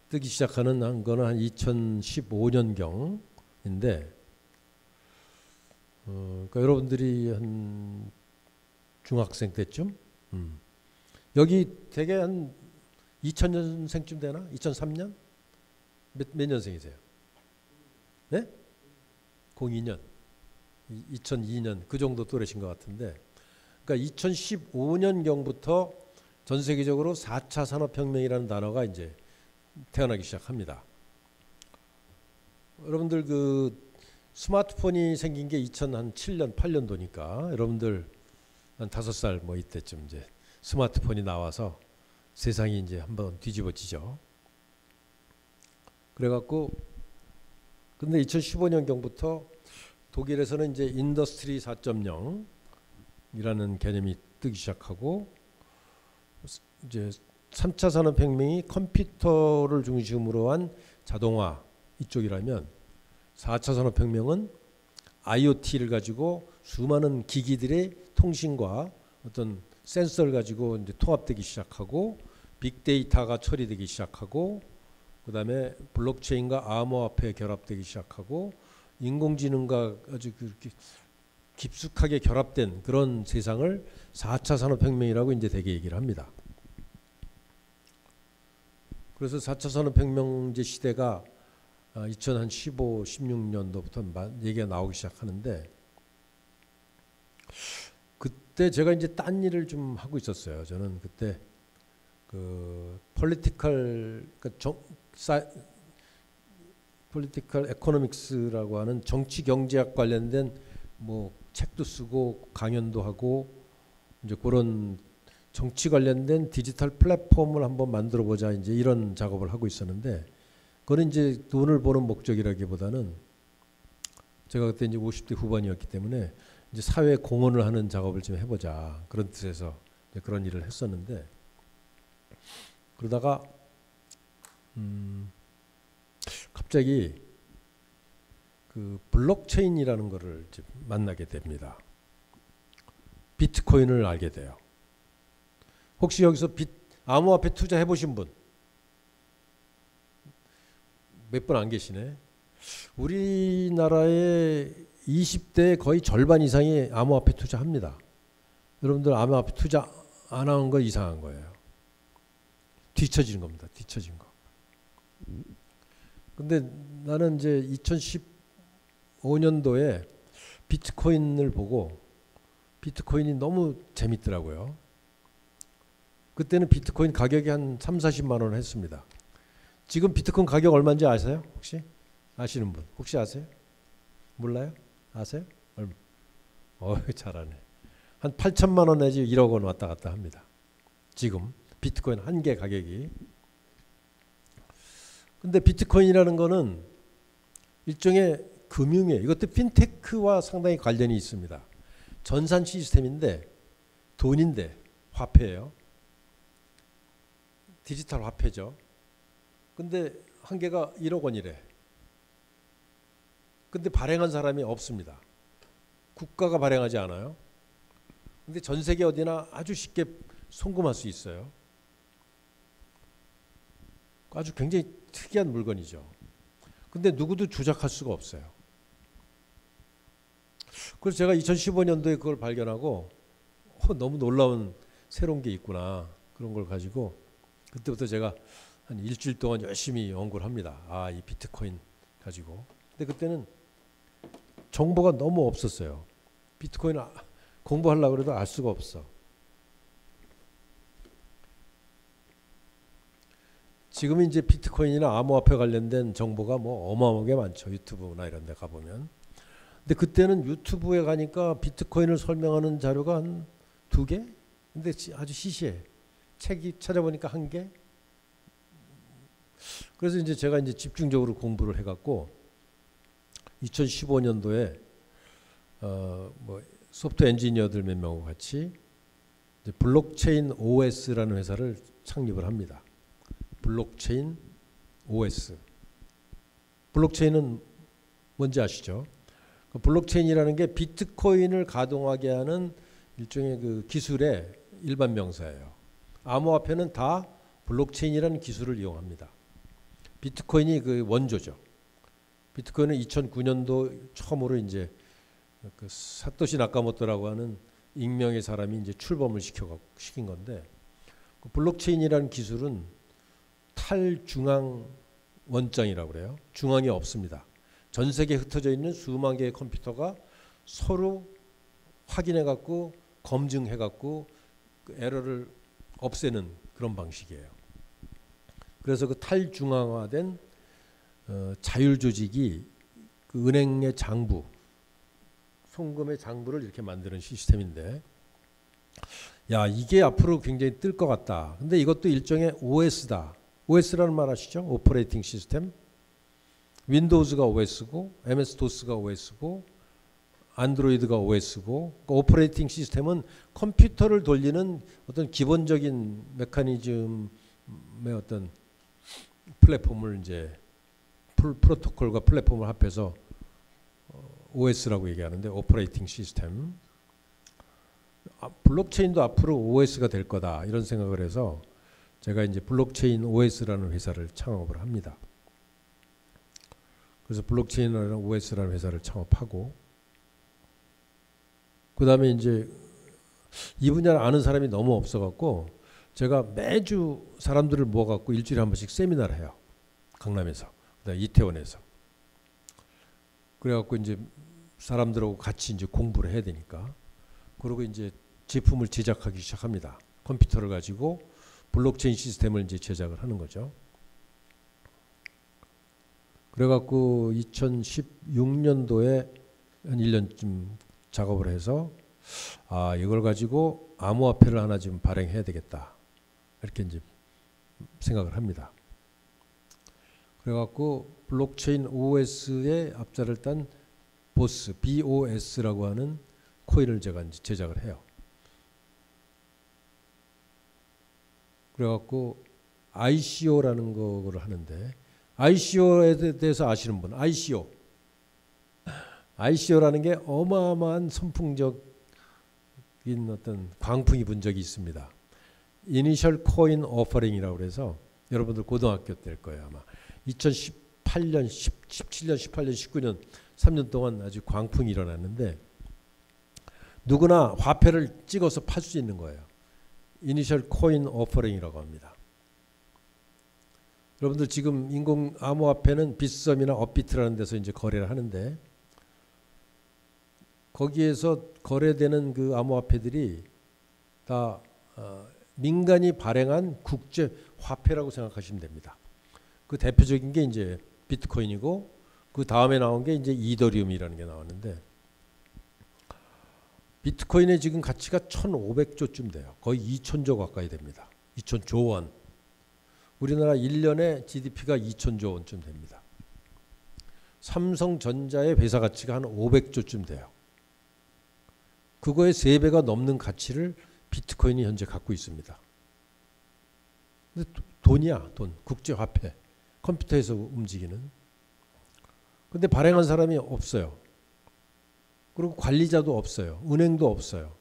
뜨기 시작하는 거는 한 2015년경인데 그러니까 여러분들이 한 중학생 때쯤 여기 되게 한 2000년생쯤 되나? 2003년? 몇 년생이세요? 네? 02년 2002년 그 정도 또래신 것 같은데 그러니까 2015년경부터 전 세계적으로 4차 산업혁명이라는 단어가 이제 태어나기 시작합니다. 여러분들 그 스마트폰이 생긴 게 2007년 8년도니까 여러분들 한 5살 뭐 이때쯤 이제 스마트폰이 나와서 세상이 이제 한번 뒤집어지죠. 그래갖고 근데 2015년경부터 독일에서는 이제 인더스트리 4.0이라는 개념이 뜨기 시작하고 이제 3차 산업혁명이 컴퓨터를 중심으로 한 자동화 이쪽이라면 4차 산업혁명은 IoT를 가지고 수많은 기기들의 통신과 어떤 센서를 가지고 이제 통합되기 시작하고 빅데이터가 처리되기 시작하고 그다음에 블록체인과 암호화폐 결합되기 시작하고 인공지능과 아주 그렇게 깊숙하게 결합된 그런 세상을 4차 산업혁명이라고 이제 되게 얘기를 합니다. 그래서 4차 산업혁명 이제 시대가 2015, 16년도부터 얘기가 나오기 시작하는데 그때 제가 이제 딴 일을 좀 하고 있었어요. 저는 그때 그 political economics라고 하는 정치 경제학 관련된 뭐 책도 쓰고 강연도 하고 이제 그런 정치 관련된 디지털 플랫폼을 한번 만들어 보자 이제 이런 작업을 하고 있었는데 그건 이제 돈을 버는 목적이라기보다는 제가 그때 이제 50대 후반이었기 때문에 이제 사회 공헌을 하는 작업을 좀 해보자 그런 뜻에서 이제 그런 일을 했었는데 그러다가 갑자기 그 블록체인이라는 거를 이제 만나게 됩니다. 비트코인을 알게 돼요. 혹시 여기서 암호화폐 투자해 보신 분? 몇 분 안 계시네. 우리나라의 20대 거의 절반 이상이 암호화폐 투자합니다. 여러분들 암호화폐 투자 안 한 거 이상한 거예요. 뒤처지는 겁니다. 뒤처진 거. 근데 나는 이제 2015년도에 비트코인을 보고 비트코인이 너무 재밌더라고요. 그때는 비트코인 가격이 한 3, 40만 원 했습니다. 지금 비트코인 가격 얼마인지 아세요? 혹시? 아시는 분? 혹시 아세요? 몰라요? 아세요? 얼마? 잘하네. 한 8천만 원 내지 1억 원 왔다 갔다 합니다. 지금 비트코인 한 개 가격이. 근데 비트코인이라는 거는 일종의 금융이에요. 이것도 핀테크와 상당히 관련이 있습니다. 전산 시스템인데 돈인데 화폐예요. 디지털 화폐죠. 근데 한 개가 1억 원이래. 근데 발행한 사람이 없습니다. 국가가 발행하지 않아요. 근데 전 세계 어디나 아주 쉽게 송금할 수 있어요. 아주 굉장히 특이한 물건이죠. 근데 누구도 조작할 수가 없어요. 그래서 제가 2015년도에 그걸 발견하고 너무 놀라운 새로운 게 있구나. 그런 걸 가지고 그때부터 제가 한 일주일 동안 열심히 연구를 합니다. 이 비트코인 가지고. 근데 그때는 정보가 너무 없었어요. 비트코인 공부하려고 해도 알 수가 없어. 지금 이제 비트코인이나 암호화폐 관련된 정보가 뭐 어마어마하게 많죠. 유튜브나 이런 데 가보면. 근데 그때는 유튜브에 가니까 비트코인을 설명하는 자료가 한 2개? 근데 아주 시시해. 책이 찾아보니까 1개? 그래서 이제 제가 이제 집중적으로 공부를 해갖고 2015년도에 뭐 소프트웨어 엔지니어들 몇 명하고 같이 이제 블록체인 OS라는 회사를 창립을 합니다. 블록체인 OS. 블록체인은 뭔지 아시죠? 그 블록체인이라는 게 비트코인을 가동하게 하는 일종의 그 기술의 일반 명사예요. 암호화폐는 다 블록체인이라는 기술을 이용합니다. 비트코인이 그 원조죠. 비트코인은 2009년도 처음으로 이제 그 사토시 나카모토라고 하는 익명의 사람이 이제 출범을 시킨 건데, 그 블록체인이라는 기술은 탈중앙 원장이라고 그래요. 중앙이 없습니다. 전 세계에 흩어져 있는 수만 개의 컴퓨터가 서로 확인해 갖고 검증해 갖고 그 에러를 없애는 그런 방식이에요. 그래서 그 탈중앙화된 자율 조직이 그 은행의 장부, 송금의 장부를 이렇게 만드는 시스템인데, 야, 이게 앞으로 굉장히 뜰 것 같다. 근데 이것도 일종의 OS다. OS라는 말 아시죠? 오퍼레이팅 시스템. 윈도우즈가 OS고 MS-DOS가 OS고 안드로이드가 OS고, 그 오퍼레이팅 시스템은 컴퓨터를 돌리는 어떤 기본적인 메커니즘의 어떤 플랫폼을 이제 프로토콜과 플랫폼을 합해서 OS라고 얘기하는데, 오퍼레이팅 시스템. 블록체인도 앞으로 OS가 될 거다 이런 생각을 해서 제가 이제 블록체인 OS라는 회사를 창업을 합니다. 그래서 블록체인이라는 OS라는 회사를 창업하고, 그 다음에 이제 이 분야를 아는 사람이 너무 없어갖고 제가 매주 사람들을 모아갖고 일주일에 한 번씩 세미나를 해요. 강남에서, 그다음에 이태원에서. 그래갖고 이제 사람들하고 같이 이제 공부를 해야 되니까. 그리고 이제 제품을 제작하기 시작합니다. 컴퓨터를 가지고 블록체인 시스템을 이제 제작을 하는 거죠. 그래갖고 2016년도에 한 1년쯤 작업을 해서 이걸 가지고 암호화폐를 하나 지금 발행해야 되겠다. 이렇게 이제 생각을 합니다. 그래갖고 블록체인 OS의 앞자를 딴 보스, BOS라고 하는 코인을 제가 이제 제작을 해요. 그래갖고 ICO라는 거를 하는데, ICO에 대해서 아시는 분? ICO라는 게 어마어마한 선풍적인 어떤 광풍이 분 적이 있습니다. Initial Coin Offering이라고 해서 여러분들 고등학교 때일 거예요 아마. 2018년, 17년, 18년, 19년 3년 동안 아주 광풍이 일어났는데, 누구나 화폐를 찍어서 팔 수 있는 거예요. 이니셜 코인 오퍼링이라고 합니다. 여러분들 지금 인공 암호화폐는 빗썸이나 업비트라는 데서 이제 거래를 하는데 거기에서 거래되는 그 암호화폐들이 다 민간이 발행한 국제 화폐라고 생각하시면 됩니다. 그 대표적인 게 이제 비트코인이고 그 다음에 나온 게 이제 이더리움이라는 게 나왔는데 비트코인의 지금 가치가 1,500조쯤 돼요. 거의 2,000조 가까이 됩니다. 2,000조 원. 우리나라 1년에 GDP가 2,000조 원쯤 됩니다. 삼성전자의 회사 가치가 한 500조쯤 돼요. 그거의 3배가 넘는 가치를 비트코인이 현재 갖고 있습니다. 근데 돈이야, 돈. 국제화폐. 컴퓨터에서 움직이는. 근데 발행한 사람이 없어요. 그리고 관리자도 없어요. 은행도 없어요.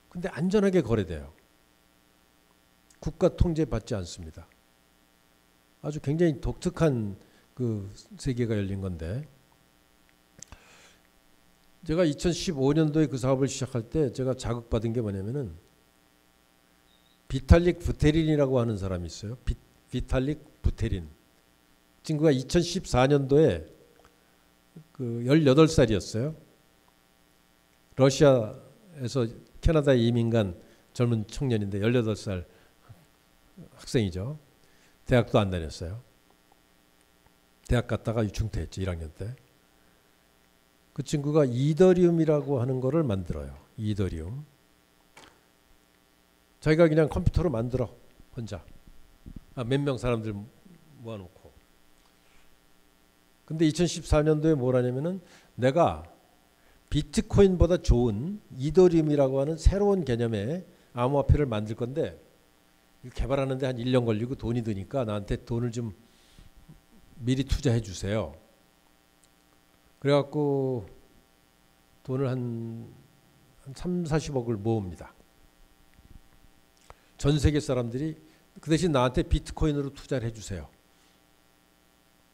근데 안전하게 거래돼요. 국가 통제 받지 않습니다. 아주 굉장히 독특한 그 세계가 열린 건데 제가 2015년도에 그 사업을 시작할 때 제가 자극받은 게 뭐냐면은 비탈릭 부테린이라고 하는 사람이 있어요. 비탈릭 부테린. 친구가 2014년도에 그 18살이었어요. 러시아에서 캐나다에 이민 간 젊은 청년인데 18살 학생이죠. 대학도 안 다녔어요. 대학 갔다가 중퇴했죠. 1학년 때. 그 친구가 이더리움이라고 하는 거를 만들어요. 이더리움. 자기가 그냥 컴퓨터로 만들어. 혼자. 몇 명 사람들 모아놓고. 근데 2014년도에 뭘 하냐면은 내가 비트코인보다 좋은 이더리움이라고 하는 새로운 개념의 암호화폐를 만들 건데 개발하는데 한 1년 걸리고 돈이 드니까 나한테 돈을 좀 미리 투자해 주세요. 그래갖고 돈을 한 3, 40억을 모읍니다. 전 세계 사람들이 그 대신 나한테 비트코인으로 투자를 해주세요.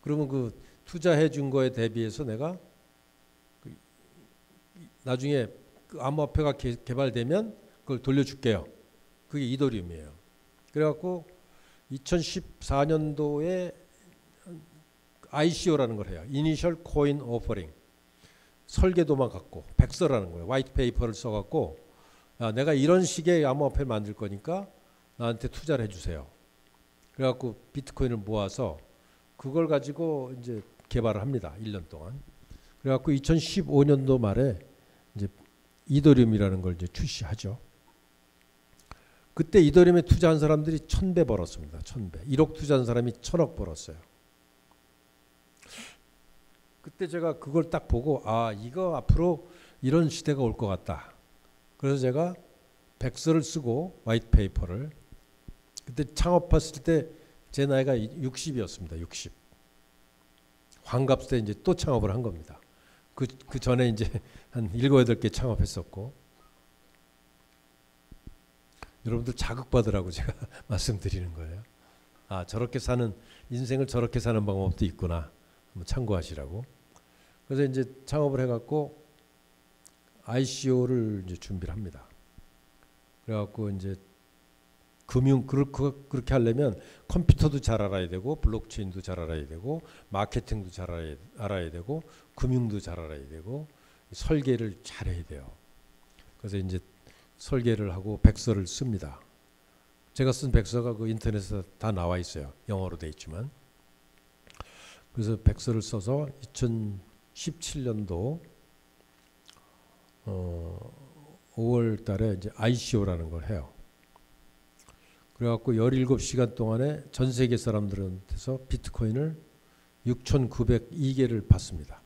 그러면 그 투자해 준 거에 대비해서 내가 나중에 그 암호화폐가 개발되면 그걸 돌려줄게요. 그게 이더리움이에요. 그래갖고 2014년도에 ICO라는 걸 해요. 이니셜 코인 오퍼링. 설계도만 갖고 백서라는 거예요. 화이트 페이퍼를 써갖고 야, 내가 이런 식의 암호화폐를 만들 거니까 나한테 투자를 해주세요. 그래갖고 비트코인을 모아서 그걸 가지고 이제 개발을 합니다. 1년 동안. 그래갖고 2015년도 말에 이제 이더리움이라는 걸 이제 출시하죠. 그때 이더리움에 투자한 사람들이 1,000배 벌었습니다. 1,000배. 1억 투자한 사람이 1,000억 벌었어요. 그때 제가 그걸 딱 보고 아 이거 앞으로 이런 시대가 올 것 같다. 그래서 제가 백서를 쓰고 화이트 페이퍼를 그때 창업했을 때 제 나이가 60이었습니다. 60. 환갑 때 이제 또 창업을 한 겁니다. 그 전에 이제 한 7, 8개 창업했었고 여러분들 자극받으라고 제가 말씀드리는 거예요. 아 저렇게 사는 인생을 저렇게 사는 방법도 있구나. 한번 참고하시라고. 그래서 이제 창업을 해갖고 ICO를 이제 준비를 합니다. 그래갖고 이제 그렇게 하려면 컴퓨터도 잘 알아야 되고 블록체인도 잘 알아야 되고 마케팅도 잘 알아야 되고 금융도 잘 알아야 되고 설계를 잘 해야 돼요. 그래서 이제 설계를 하고 백서를 씁니다. 제가 쓴 백서가 그 인터넷에 다 나와 있어요. 영어로 돼 있지만. 그래서 백서를 써서 2017년도 5월 달에 이제 ICO라는 걸 해요. 그래갖고 17시간 동안에 전 세계 사람들한테서 비트코인을 6,902개를 받습니다.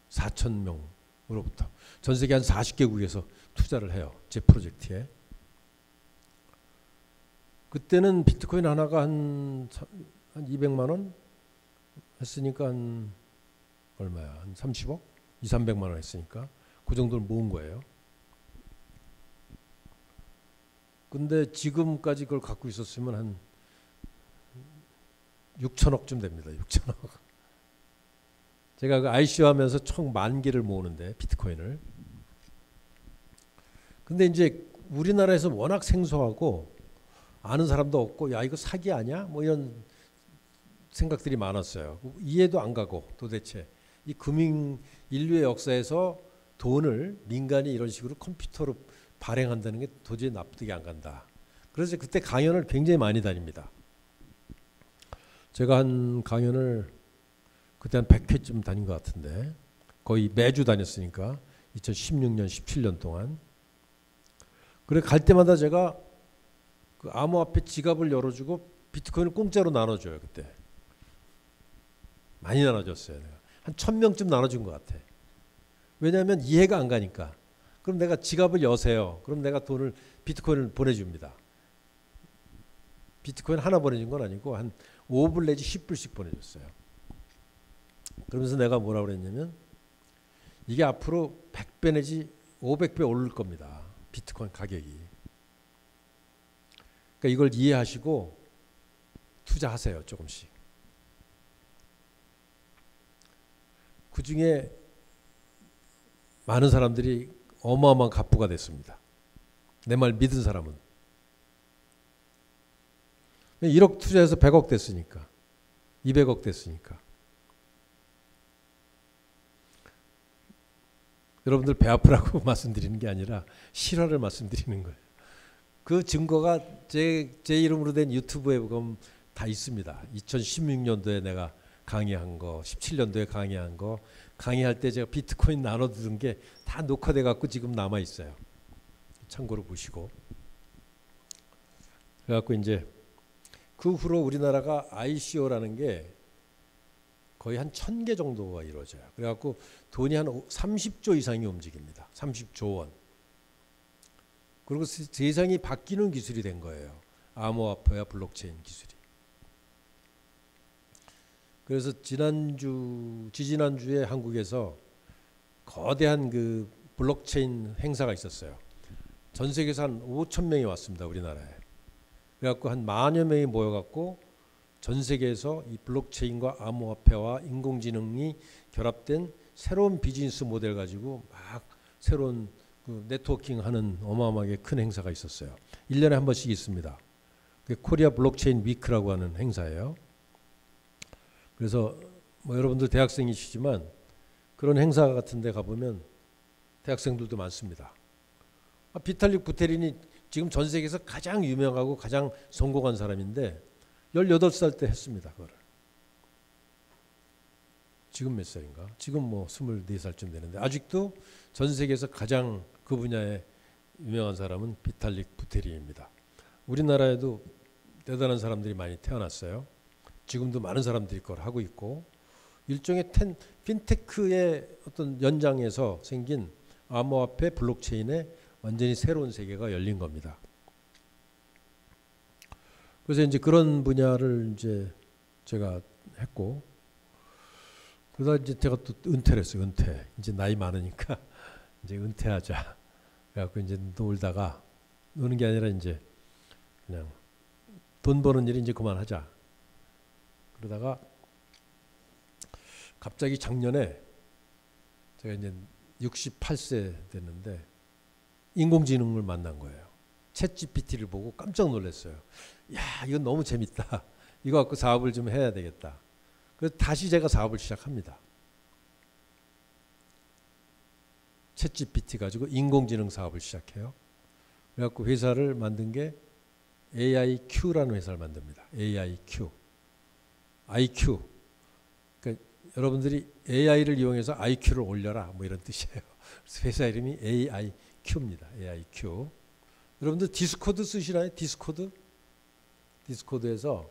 4,000명으로부터. 전 세계 한 40개국에서 투자를 해요. 제 프로젝트에. 그때는 비트코인 하나가 한 200만 원 했으니까 한 얼마야? 한 30억? 2, 300만 원 했으니까 그 정도를 모은 거예요. 근데 지금까지 그걸 갖고 있었으면 한 6천억쯤 됩니다. 6천억. 제가 그 ICO 하면서 총 10,000개를 모으는데 비트코인을 근데 이제 우리나라에서 워낙 생소하고 아는 사람도 없고 야 이거 사기 아니야? 뭐 이런 생각들이 많았어요. 이해도 안 가고 도대체 이 금융 인류의 역사에서 돈을 민간이 이런 식으로 컴퓨터로 발행한다는 게 도저히 납득이 안 간다. 그래서 그때 강연을 굉장히 많이 다닙니다. 제가 한 강연을 그때 한 100회쯤 다닌 것 같은데 거의 매주 다녔으니까 2016년, 17년 동안. 그래 갈 때마다 제가 그 암호화폐 지갑을 열어주고 비트코인을 공짜로 나눠줘요. 그때 많이 나눠줬어요. 내가 한 1000명쯤 나눠준 것 같아. 왜냐하면 이해가 안 가니까. 그럼 내가 지갑을 여세요. 그럼 내가 돈을 비트코인을 보내줍니다. 비트코인 하나 보내준 건 아니고 한 5불 내지 10불씩 보내줬어요. 그러면서 내가 뭐라고 그랬냐면 이게 앞으로 100배 내지 500배 오를 겁니다. 비트코인 가격이. 그러니까 이걸 이해하시고 투자하세요. 조금씩. 그중에 많은 사람들이 어마어마한 갑부가 됐습니다. 내 말 믿은 사람은. 1억 투자해서 100억 됐으니까. 200억 됐으니까. 여러분들 배 아프라고 말씀드리는 게 아니라 실화를 말씀드리는 거예요. 그 증거가 제 이름으로 된 유튜브에 보면 다 있습니다. 2016년도에 내가 강의한 거, 17년도에 강의한 거, 강의할 때 제가 비트코인 나눠두는 게 다 녹화돼 갖고 지금 남아 있어요. 참고로 보시고. 그래갖고 이제 그 후로 우리나라가 ICO라는 게 거의 한 1000개 정도가 이루어져요. 그래갖고 돈이 한 30조 이상이 움직입니다. 30조 원. 그리고 세상이 바뀌는 기술이 된 거예요. 암호화폐와 블록체인 기술이. 그래서 지지난주에 한국에서 거대한 그 블록체인 행사가 있었어요. 전 세계에서 한 5,000명이 왔습니다. 우리나라에. 그래갖고 한 10,000여 명이 모여갖고 전 세계에서 이 블록체인과 암호화폐와 인공지능이 결합된 새로운 비즈니스 모델 가지고 막 새로운 그 네트워킹하는 어마어마하게 큰 행사가 있었어요. 1년에 한 번씩 있습니다. 그게 코리아 블록체인 위크라고 하는 행사예요. 그래서 뭐 여러분들 대학생이시지만 그런 행사 같은 데 가보면 대학생들도 많습니다. 비탈릭 부테린이 지금 전 세계에서 가장 유명하고 가장 성공한 사람인데 18살 때 했습니다. 그거를. 지금 몇 살인가? 지금 뭐 24살쯤 되는데 아직도 전 세계에서 가장 그 분야에 유명한 사람은 비탈릭 부테린입니다. 우리나라에도 대단한 사람들이 많이 태어났어요. 지금도 많은 사람들이 그걸 하고 있고 일종의 핀테크의 어떤 연장에서 생긴 암호화폐 블록체인의 완전히 새로운 세계가 열린 겁니다. 그래서 이제 그런 분야를 이제 제가 했고 그러다 이제 제가 또 은퇴를 했어요. 은퇴. 이제 나이 많으니까 이제 은퇴하자. 그래갖고 이제 놀다가 노는 게 아니라 이제 그냥 돈 버는 일 이제 그만하자. 그러다가 갑자기 작년에 제가 이제 68세 됐는데 인공지능을 만난 거예요. 챗GPT를 보고 깜짝 놀랐어요. 야, 이건 너무 재밌다. 이거 갖고 사업을 좀 해야 되겠다. 그래서 다시 제가 사업을 시작합니다. 챗GPT 가지고 인공지능 사업을 시작해요. 그래갖고 회사를 만든 게 AIQ라는 회사를 만듭니다. AIQ. IQ. 그러니까 여러분들이 AI를 이용해서 IQ를 올려라 뭐 이런 뜻이에요. 그래서 회사 이름이 AIQ입니다. AIQ. 여러분들 디스코드 쓰시나요? 디스코드? 디스코드에서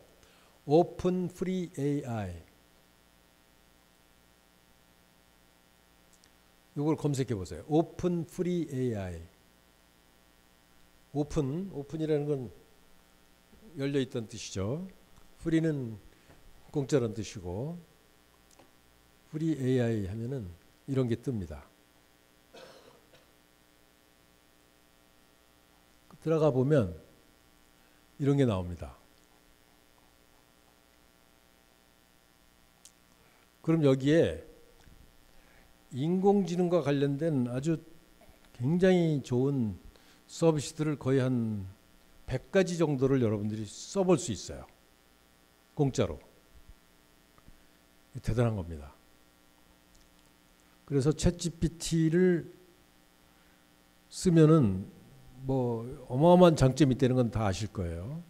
오픈 프리 AI 이걸 검색해 보세요. 오픈 프리 AI. 오픈이라는 건 열려 있다는 뜻이죠. 프리는 공짜라는 뜻이고 프리 AI 하면은 이런 게 뜹니다. 들어가 보면 이런 게 나옵니다. 그럼 여기에 인공지능과 관련된 아주 굉장히 좋은 서비스들을 거의 한 100가지 정도를 여러분들이 써볼 수 있어요. 공짜로. 대단한 겁니다. 그래서 챗GPT를 쓰면은 뭐 어마어마한 장점이 있다는 건 다 아실 거예요.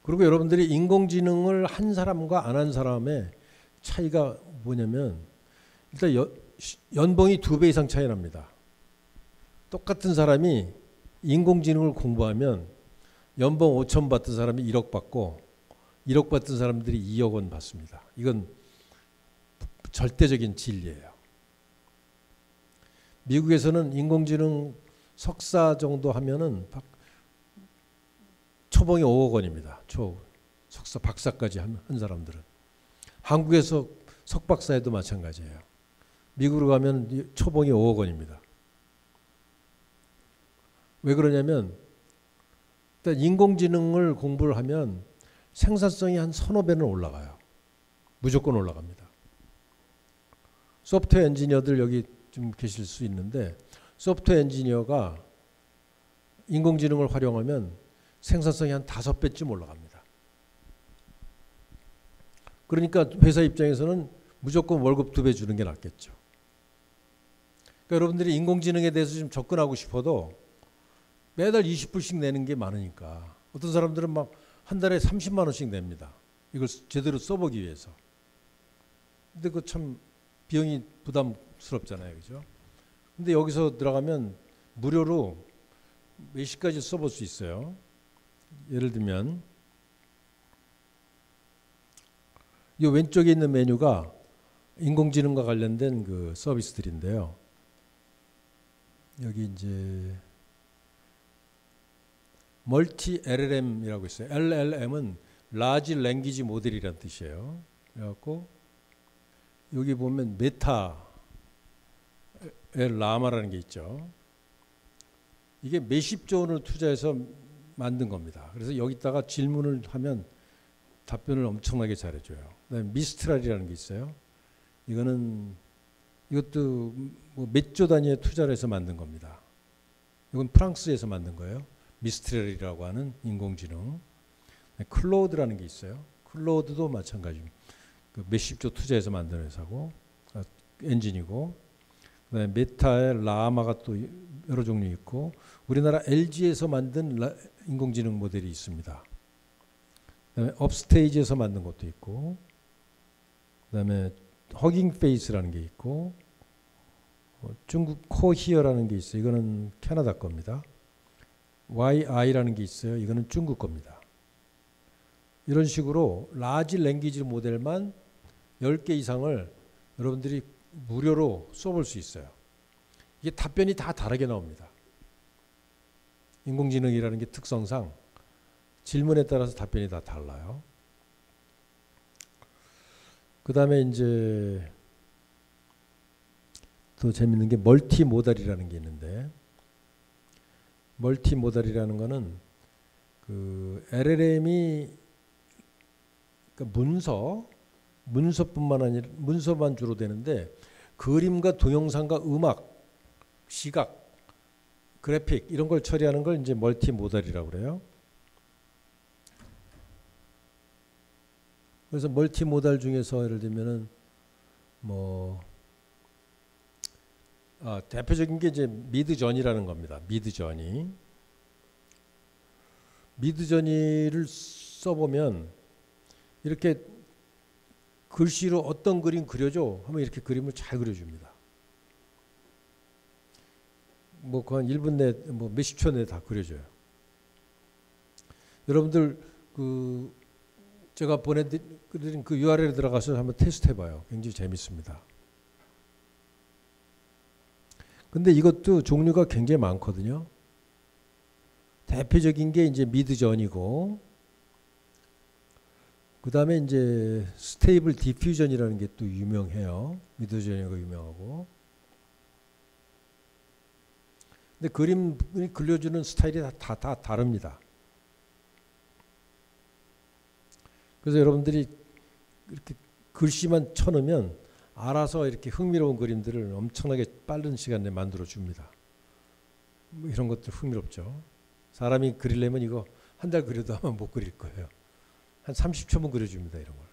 그리고 여러분들이 인공지능을 한 사람과 안 한 사람의 차이가 뭐냐면 일단 연봉이 2배 이상 차이 납니다. 똑같은 사람이 인공지능을 공부하면 연봉 5천 받던 사람이 1억 받고 1억 받던 사람들이 2억 원 받습니다. 이건 절대적인 진리예요. 미국에서는 인공지능 석사 정도 하면은 초봉이 5억 원입니다. 석사 박사까지 한 사람들은. 한국에서 석박사에도 마찬가지예요. 미국으로 가면 초봉이 5억 원입니다. 왜 그러냐면 일단 인공지능을 공부를 하면 생산성이 한 1~2배는 올라가요. 무조건 올라갑니다. 소프트웨어 엔지니어들 여기 좀 계실 수 있는데 소프트웨어 엔지니어가 인공지능을 활용하면 생산성이 한 5배쯤 올라갑니다. 그러니까 회사 입장에서는 무조건 월급 2배 주는 게 낫겠죠. 그러니까 여러분들이 인공지능에 대해서 좀 접근하고 싶어도 매달 20불씩 내는 게 많으니까 어떤 사람들은 막 한 달에 30만 원씩 냅니다. 이걸 제대로 써보기 위해서. 근데 그 참 비용이 부담스럽잖아요. 그죠? 근데 여기서 들어가면 무료로 몇 시까지 써볼 수 있어요. 예를 들면 이 왼쪽에 있는 메뉴가 인공지능과 관련된 그 서비스들인데요. 여기 이제 멀티 LLM이라고 있어요. LLM은 라지 랭귀지 모델이라는 뜻이에요. 그래갖고 여기 보면 메타의 라마라는 게 있죠. 이게 몇십조 원을 투자해서 만든 겁니다. 그래서 여기다가 질문을 하면 답변을 엄청나게 잘해줘요. 그다음에 미스트랄이라는 게 있어요. 이것도 뭐 몇 조 단위의 투자를 해서 만든 겁니다. 이건 프랑스에서 만든 거예요. 미스트랄이라고 하는 인공지능. 클로드라는 게 있어요. 클로드도 마찬가지입니다. 그 몇십조 투자해서 만든 회사고 엔진이고, 그다음에 메타의 라마가 또 여러 종류 있고, 우리나라 LG에서 만든 인공지능 모델이 있습니다. 그다음에 업스테이지에서 만든 것도 있고, 그다음에 허깅페이스라는 게 있고, 중국 코히어라는 게 있어요. 이거는 캐나다 겁니다. YI라는 게 있어요. 이거는 중국 겁니다. 이런 식으로 라지 랭귀지 모델만 10개 이상을 여러분들이 무료로 써볼 수 있어요. 이게 답변이 다 다르게 나옵니다. 인공지능이라는 게 특성상 질문에 따라서 답변이 다 달라요. 그 다음에 이제 또 재밌는 게 멀티모달이라는 게 있는데, 멀티모달이라는 거는 그 LLM이 그러니까 문서뿐만 아니라 문서만 주로 되는데 그림과 동영상과 음악, 시각, 그래픽 이런 걸 처리하는 걸 이제 멀티모달이라고 그래요. 그래서 멀티모달 중에서 예를 들면은 뭐 대표적인 게 이제 미드저니라는 겁니다. 미드저니를 써보면 이렇게 글씨로 어떤 그림 그려줘 하면 이렇게 그림을 잘 그려줍니다. 뭐 한 1분 내, 뭐 몇십 초 내에 다 그려줘요. 여러분들 그 제가 보내드린 그 URL에 들어가서 한번 테스트해봐요. 굉장히 재밌습니다. 근데 이것도 종류가 굉장히 많거든요. 대표적인 게 이제 미드저니고, 그 다음에 이제 스테이블 디퓨전이라는 게 또 유명해요. 미드저니가 유명하고. 근데 그림을 그려주는 스타일이 다 다릅니다. 그래서 여러분들이 이렇게 글씨만 쳐놓으면 알아서 이렇게 흥미로운 그림들을 엄청나게 빠른 시간에 만들어 줍니다. 뭐 이런 것들 흥미롭죠. 사람이 그리려면 이거 한 달 그려도 아마 못 그릴 거예요. 한 30초면 그려줍니다. 이런 걸.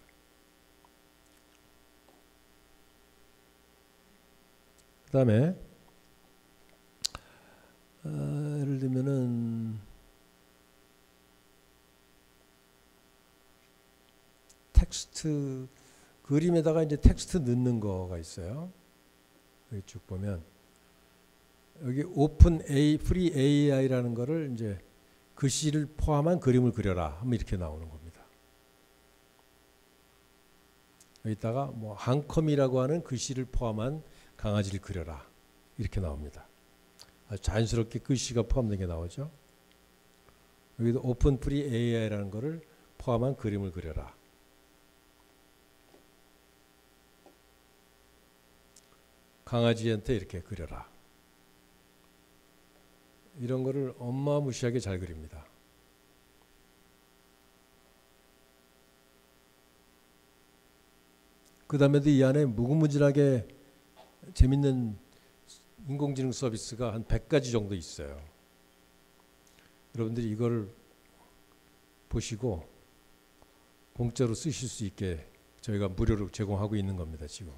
그 다음에 예를 들면은 텍스트 그림에다가 이제 텍스트 넣는 거가 있어요. 여기 쭉 보면 여기 오픈 A 프리 AI라는 거를 이제 글씨를 포함한 그림을 그려라 하면 이렇게 나오는 겁니다. 여기다가 뭐 한컴이라고 하는 글씨를 포함한 강아지를 그려라 이렇게 나옵니다. 아주 자연스럽게 글씨가 포함된 게 나오죠. 여기도 오픈 프리 AI라는 거를 포함한 그림을 그려라. 강아지한테 이렇게 그려라. 이런 거를 어마무시하게 잘 그립니다. 그 다음에도 이 안에 무궁무진하게 재밌는 인공지능 서비스가 한 100가지 정도 있어요. 여러분들이 이걸 보시고 공짜로 쓰실 수 있게 저희가 무료로 제공하고 있는 겁니다. 지금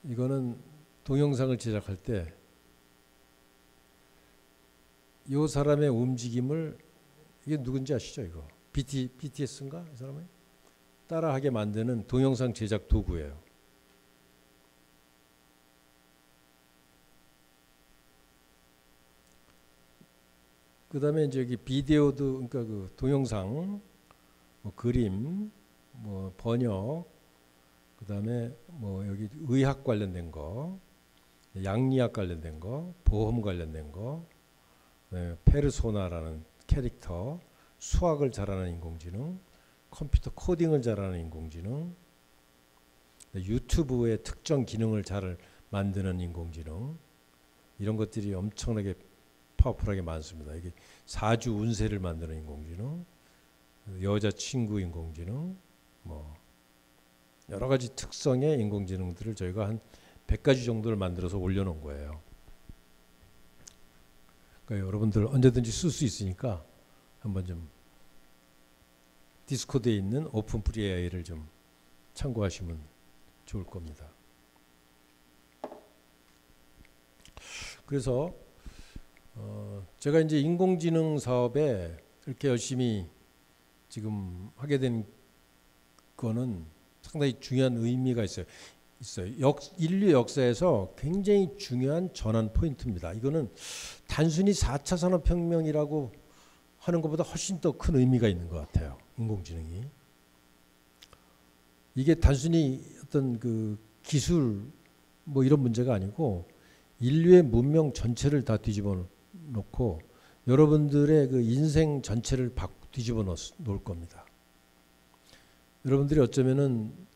이거는 동영상을 제작할 때 이 사람의 움직임을 이게 누군지 아시죠? 이거 BTS인가? 이 사람이 따라하게 만드는 동영상 제작 도구예요. 그 다음에 이제 여기 비디오도, 그러니까 그 동영상, 뭐 그림, 뭐 번역, 그 다음에 뭐 여기 의학 관련된 거, 양리학 관련된 거, 보험 관련된 거, 페르소나라는 캐릭터, 수학을 잘하는 인공지능, 컴퓨터 코딩을 잘하는 인공지능, 유튜브의 특정 기능을 잘 만드는 인공지능, 이런 것들이 엄청나게 파워풀하게 많습니다. 이게 사주 운세를 만드는 인공지능, 여자친구 인공지능, 뭐 여러 가지 특성의 인공지능들을 저희가 한 100가지 정도를 만들어서 올려놓은 거예요. 그러니까 여러분들 언제든지 쓸 수 있으니까 한번 좀 디스코드에 있는 오픈 프리 AI를 좀 참고하시면 좋을 겁니다. 그래서 제가 이제 인공지능 사업에 이렇게 열심히 지금 하게 된 거는 상당히 중요한 의미가 있어요. 인류 역사에서 굉장히 중요한 전환 포인트입니다. 이거는 단순히 4차 산업혁명이라고 하는 것보다 훨씬 더 큰 의미가 있는 것 같아요. 인공지능이. 이게 단순히 어떤 그 기술 뭐 이런 문제가 아니고 인류의 문명 전체를 다 뒤집어 놓고 여러분들의 그 인생 전체를 뒤집어 놓을 겁니다. 여러분들이 어쩌면은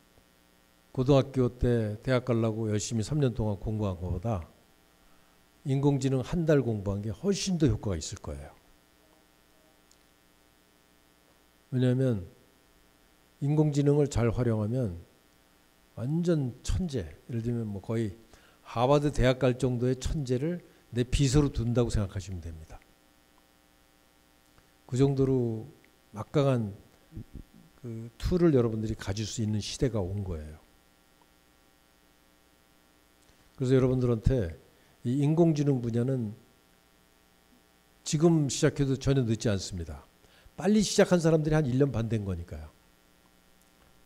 고등학교 때 대학 가려고 열심히 3년 동안 공부한 것보다 인공지능 한 달 공부한 게 훨씬 더 효과가 있을 거예요. 왜냐하면 인공지능을 잘 활용하면 완전 천재, 예를 들면 뭐 거의 하버드 대학 갈 정도의 천재를 내 비서로 둔다고 생각하시면 됩니다. 그 정도로 막강한 그 툴을 여러분들이 가질 수 있는 시대가 온 거예요. 그래서 여러분들한테 이 인공지능 분야는 지금 시작해도 전혀 늦지 않습니다. 빨리 시작한 사람들이 한 1년 반 된 거니까요.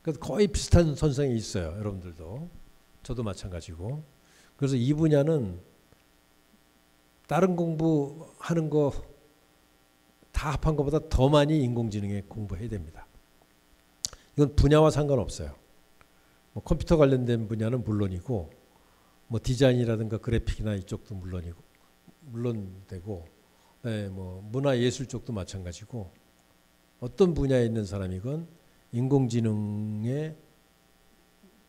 그래서 거의 비슷한 선상에 있어요. 여러분들도. 저도 마찬가지고. 그래서 이 분야는 다른 공부하는 거 다 합한 것보다 더 많이 인공지능에 공부해야 됩니다. 이건 분야와 상관없어요. 뭐 컴퓨터 관련된 분야는 물론이고 뭐 디자인이라든가 그래픽이나 이쪽도 물론 되고 뭐 문화 예술 쪽도 마찬가지고 어떤 분야에 있는 사람이건 인공지능에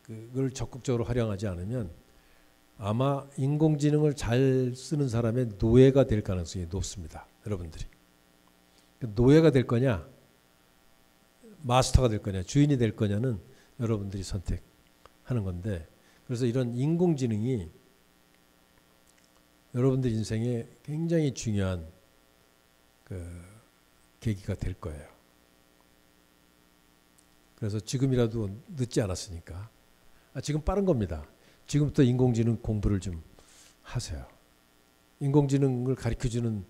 그걸 적극적으로 활용하지 않으면 아마 인공지능을 잘 쓰는 사람의 노예가 될 가능성이 높습니다. 여러분들이. 노예가 될 거냐 마스터가 될 거냐 주인이 될 거냐는 여러분들이 선택하는 건데, 그래서 이런 인공지능이 여러분들 인생에 굉장히 중요한 계기가 될 거예요. 그래서 지금이라도 늦지 않았으니까. 지금 빠른 겁니다. 지금부터 인공지능 공부를 좀 하세요. 인공지능을 가르쳐주는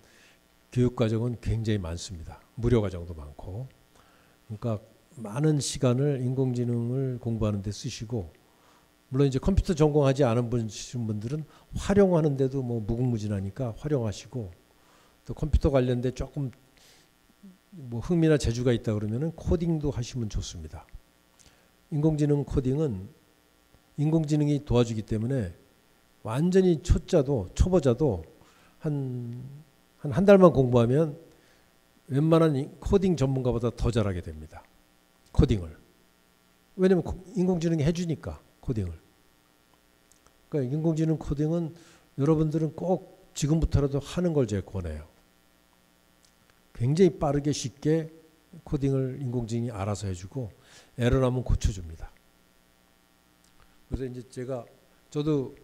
교육과정은 굉장히 많습니다. 무료과정도 많고. 그러니까 많은 시간을 인공지능을 공부하는 데 쓰시고, 물론 이제 컴퓨터 전공하지 않은 분들은 활용하는데도 뭐 무궁무진하니까 활용하시고, 또 컴퓨터 관련돼 조금 뭐 흥미나 재주가 있다 그러면은 코딩도 하시면 좋습니다. 인공지능 코딩은 인공지능이 도와주기 때문에 완전히 초보자도 한 달만 공부하면 웬만한 코딩 전문가보다 더 잘하게 됩니다. 코딩을. 왜냐면 인공지능이 해주니까 코딩을. 그러니까 인공지능 코딩은 여러분들은 꼭 지금부터라도 하는 걸 제가 권해요. 굉장히 빠르게 쉽게 코딩을 인공지능이 알아서 해주고 에러 나면 고쳐줍니다. 그래서 이제 저도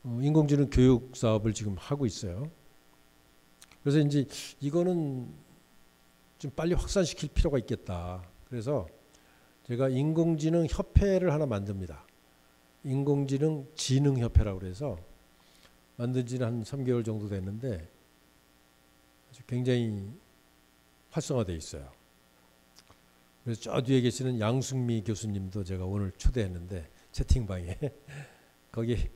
인공지능 교육 사업을 지금 하고 있어요. 그래서 이제 이거는 좀 빨리 확산시킬 필요가 있겠다. 그래서 제가 인공지능 협회를 하나 만듭니다. 인공지능 지능협회라고 그래서 만든 지는 한 3개월 정도 됐는데 아주 굉장히 활성화되어 있어요. 그래서 저 뒤에 계시는 양승미 교수님도 제가 오늘 초대했는데 채팅방에 거기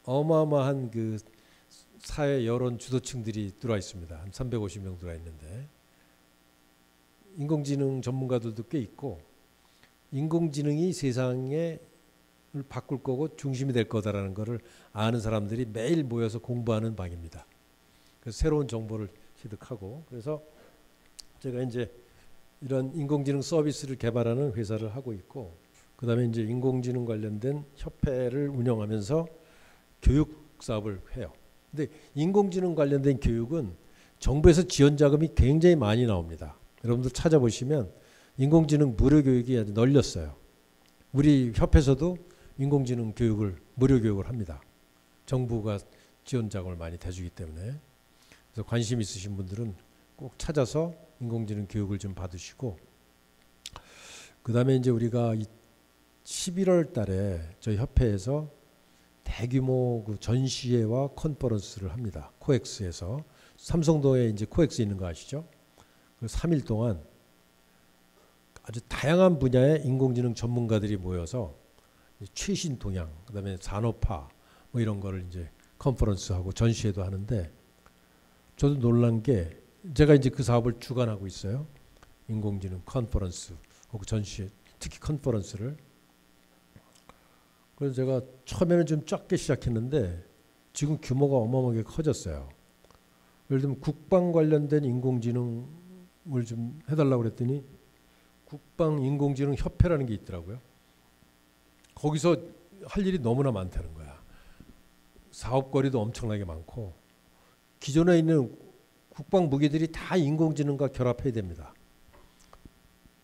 어마어마한 그 사회 여론 주도층들이 들어와 있습니다. 한 350명 들어와 있는데 인공지능 전문가들도 꽤 있고 인공지능이 세상을 바꿀 거고 중심이 될 거다라는 것을 아는 사람들이 매일 모여서 공부하는 방입니다. 그래서 새로운 정보를 취득하고 그래서 제가 이제 이런 인공지능 서비스를 개발하는 회사를 하고 있고 그다음에 이제 인공지능 관련된 협회를 운영하면서 교육 사업을 해요. 근데 인공지능 관련된 교육은 정부에서 지원 자금이 굉장히 많이 나옵니다. 여러분들 찾아보시면 인공지능 무료 교육이 아주 널렸어요. 우리 협회에서도 인공지능 교육을 무료 교육을 합니다. 정부가 지원 자금을 많이 대주기 때문에. 그래서 관심 있으신 분들은 꼭 찾아서 인공지능 교육을 좀 받으시고 그다음에 이제 우리가 11월 달에 저희 협회에서 대규모 그 전시회와 컨퍼런스를 합니다. 코엑스에서 삼성동에 이제 코엑스 있는 거 아시죠? 그 3일 동안 아주 다양한 분야의 인공지능 전문가들이 모여서 최신 동향, 그다음에 산업화 뭐 이런 거를 이제 컨퍼런스하고 전시회도 하는데 저도 놀란 게 제가 이제 그 사업을 주관하고 있어요. 인공지능 컨퍼런스 혹은 전시회, 특히 컨퍼런스를. 그래서 제가 처음에는 좀 작게 시작했는데 지금 규모가 어마어마하게 커졌어요. 예를 들면 국방 관련된 인공지능을 좀 해달라고 그랬더니 국방인공지능협회라는 게 있더라고요. 거기서 할 일이 너무나 많다는 거야. 사업거리도 엄청나게 많고 기존에 있는 국방 무기들이 다 인공지능과 결합해야 됩니다.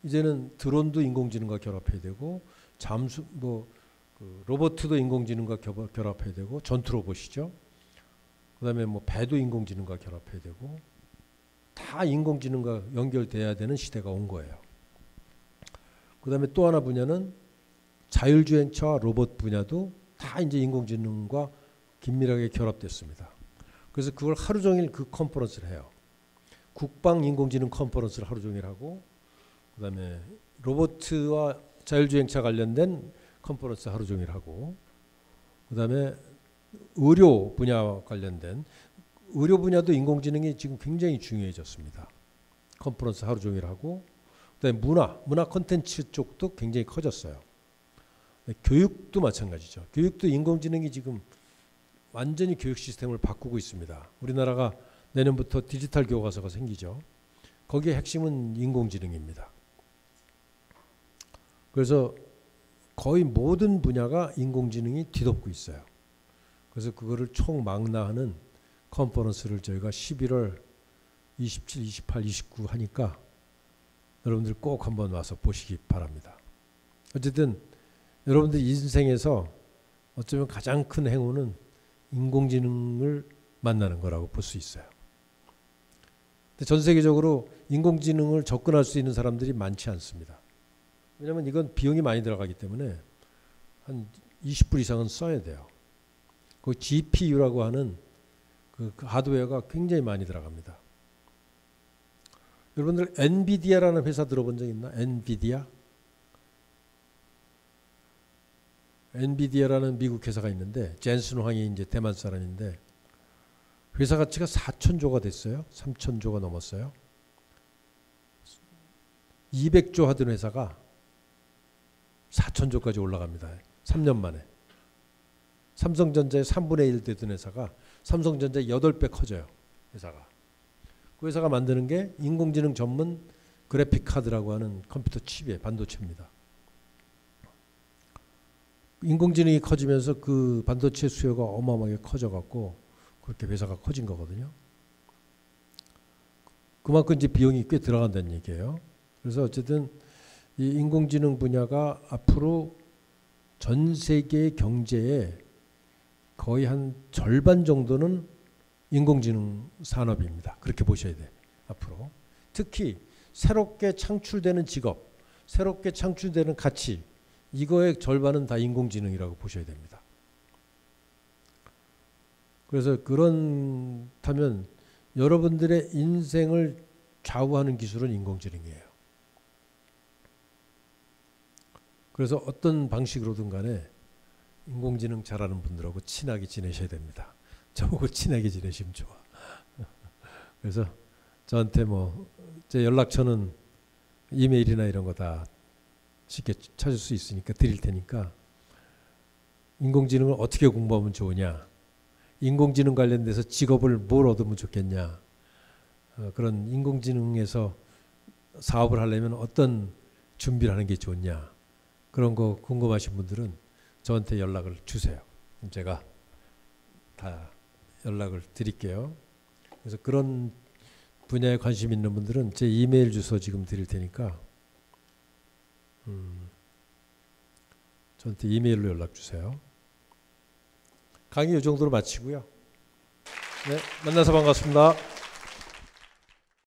이제는 드론도 인공지능과 결합해야 되고 잠수 그 로봇도 인공지능과 결합해야 되고 전투 로봇이죠. 그다음에 뭐 배도 인공지능과 결합해야 되고 다 인공지능과 연결돼야 되는 시대가 온 거예요. 그다음에 또 하나 분야는 자율주행차와 로봇 분야도 다 이제 인공지능과 긴밀하게 결합됐습니다. 그래서 그걸 하루 종일 그 컨퍼런스를 해요. 국방 인공지능 컨퍼런스를 하루 종일 하고 그다음에 로봇과 자율주행차 관련된 컨퍼런스 하루 종일 하고 그다음에 의료 분야 관련된 의료 분야도 인공지능이 지금 굉장히 중요해졌습니다. 컨퍼런스 하루 종일 하고 그다음에 문화 콘텐츠 쪽도 굉장히 커졌어요. 교육도 마찬가지죠. 교육도 인공지능이 지금 완전히 교육 시스템을 바꾸고 있습니다. 우리나라가 내년부터 디지털 교과서가 생기죠. 거기에 핵심은 인공지능입니다. 그래서 거의 모든 분야가 인공지능이 뒤덮고 있어요. 그래서 그거를 총망라하는 컨퍼런스를 저희가 11월 27, 28, 29 하니까 여러분들 꼭 한번 와서 보시기 바랍니다. 어쨌든 여러분들 인생에서 어쩌면 가장 큰 행운은 인공지능을 만나는 거라고 볼 수 있어요. 근데 전 세계적으로 인공지능을 접근할 수 있는 사람들이 많지 않습니다. 왜냐하면 이건 비용이 많이 들어가기 때문에 한 20불 이상은 써야 돼요. 그 GPU라고 하는 그 하드웨어가 굉장히 많이 들어갑니다. 여러분들 엔비디아라는 회사 들어본 적 있나? 엔비디아? 엔비디아라는 미국 회사가 있는데 젠슨 황이 이제 대만 사람인데 회사 가치가 4천조가 됐어요. 3천조가 넘었어요. 200조 하던 회사가 4천조까지 올라갑니다. 3년 만에. 삼성전자의 3분의 1 되던 회사가 삼성전자의 8배 커져요. 회사가. 그 회사가 만드는 게 인공지능 전문 그래픽 카드라고 하는 컴퓨터 칩이에요. 반도체입니다. 인공지능이 커지면서 그 반도체 수요가 어마어마하게 커져갖고 그렇게 회사가 커진 거거든요. 그만큼 이제 비용이 꽤 들어간다는 얘기예요. 그래서 어쨌든 이 인공지능 분야가 앞으로 전 세계의 경제에 거의 한 절반 정도는 인공지능 산업입니다. 그렇게 보셔야 돼요. 앞으로. 특히 새롭게 창출되는 직업, 새롭게 창출되는 가치, 이거의 절반은 다 인공지능이라고 보셔야 됩니다. 그래서 그렇다면 여러분들의 인생을 좌우하는 기술은 인공지능이에요. 그래서 어떤 방식으로든 간에 인공지능 잘하는 분들하고 친하게 지내셔야 됩니다. 저하고 친하게 지내시면 좋아. 그래서 저한테 제 연락처는 이메일이나 이런 거 다 쉽게 찾을 수 있으니까 드릴 테니까 인공지능을 어떻게 공부하면 좋으냐, 인공지능 관련돼서 직업을 뭘 얻으면 좋겠냐, 그런 인공지능에서 사업을 하려면 어떤 준비를 하는 게 좋냐, 그런 거 궁금하신 분들은 저한테 연락을 주세요. 그럼 제가 다 연락을 드릴게요. 그래서 그런 분야에 관심 있는 분들은 제 이메일 주소 지금 드릴 테니까 저한테 이메일로 연락 주세요. 강의 이 정도로 마치고요. 네, 만나서 반갑습니다.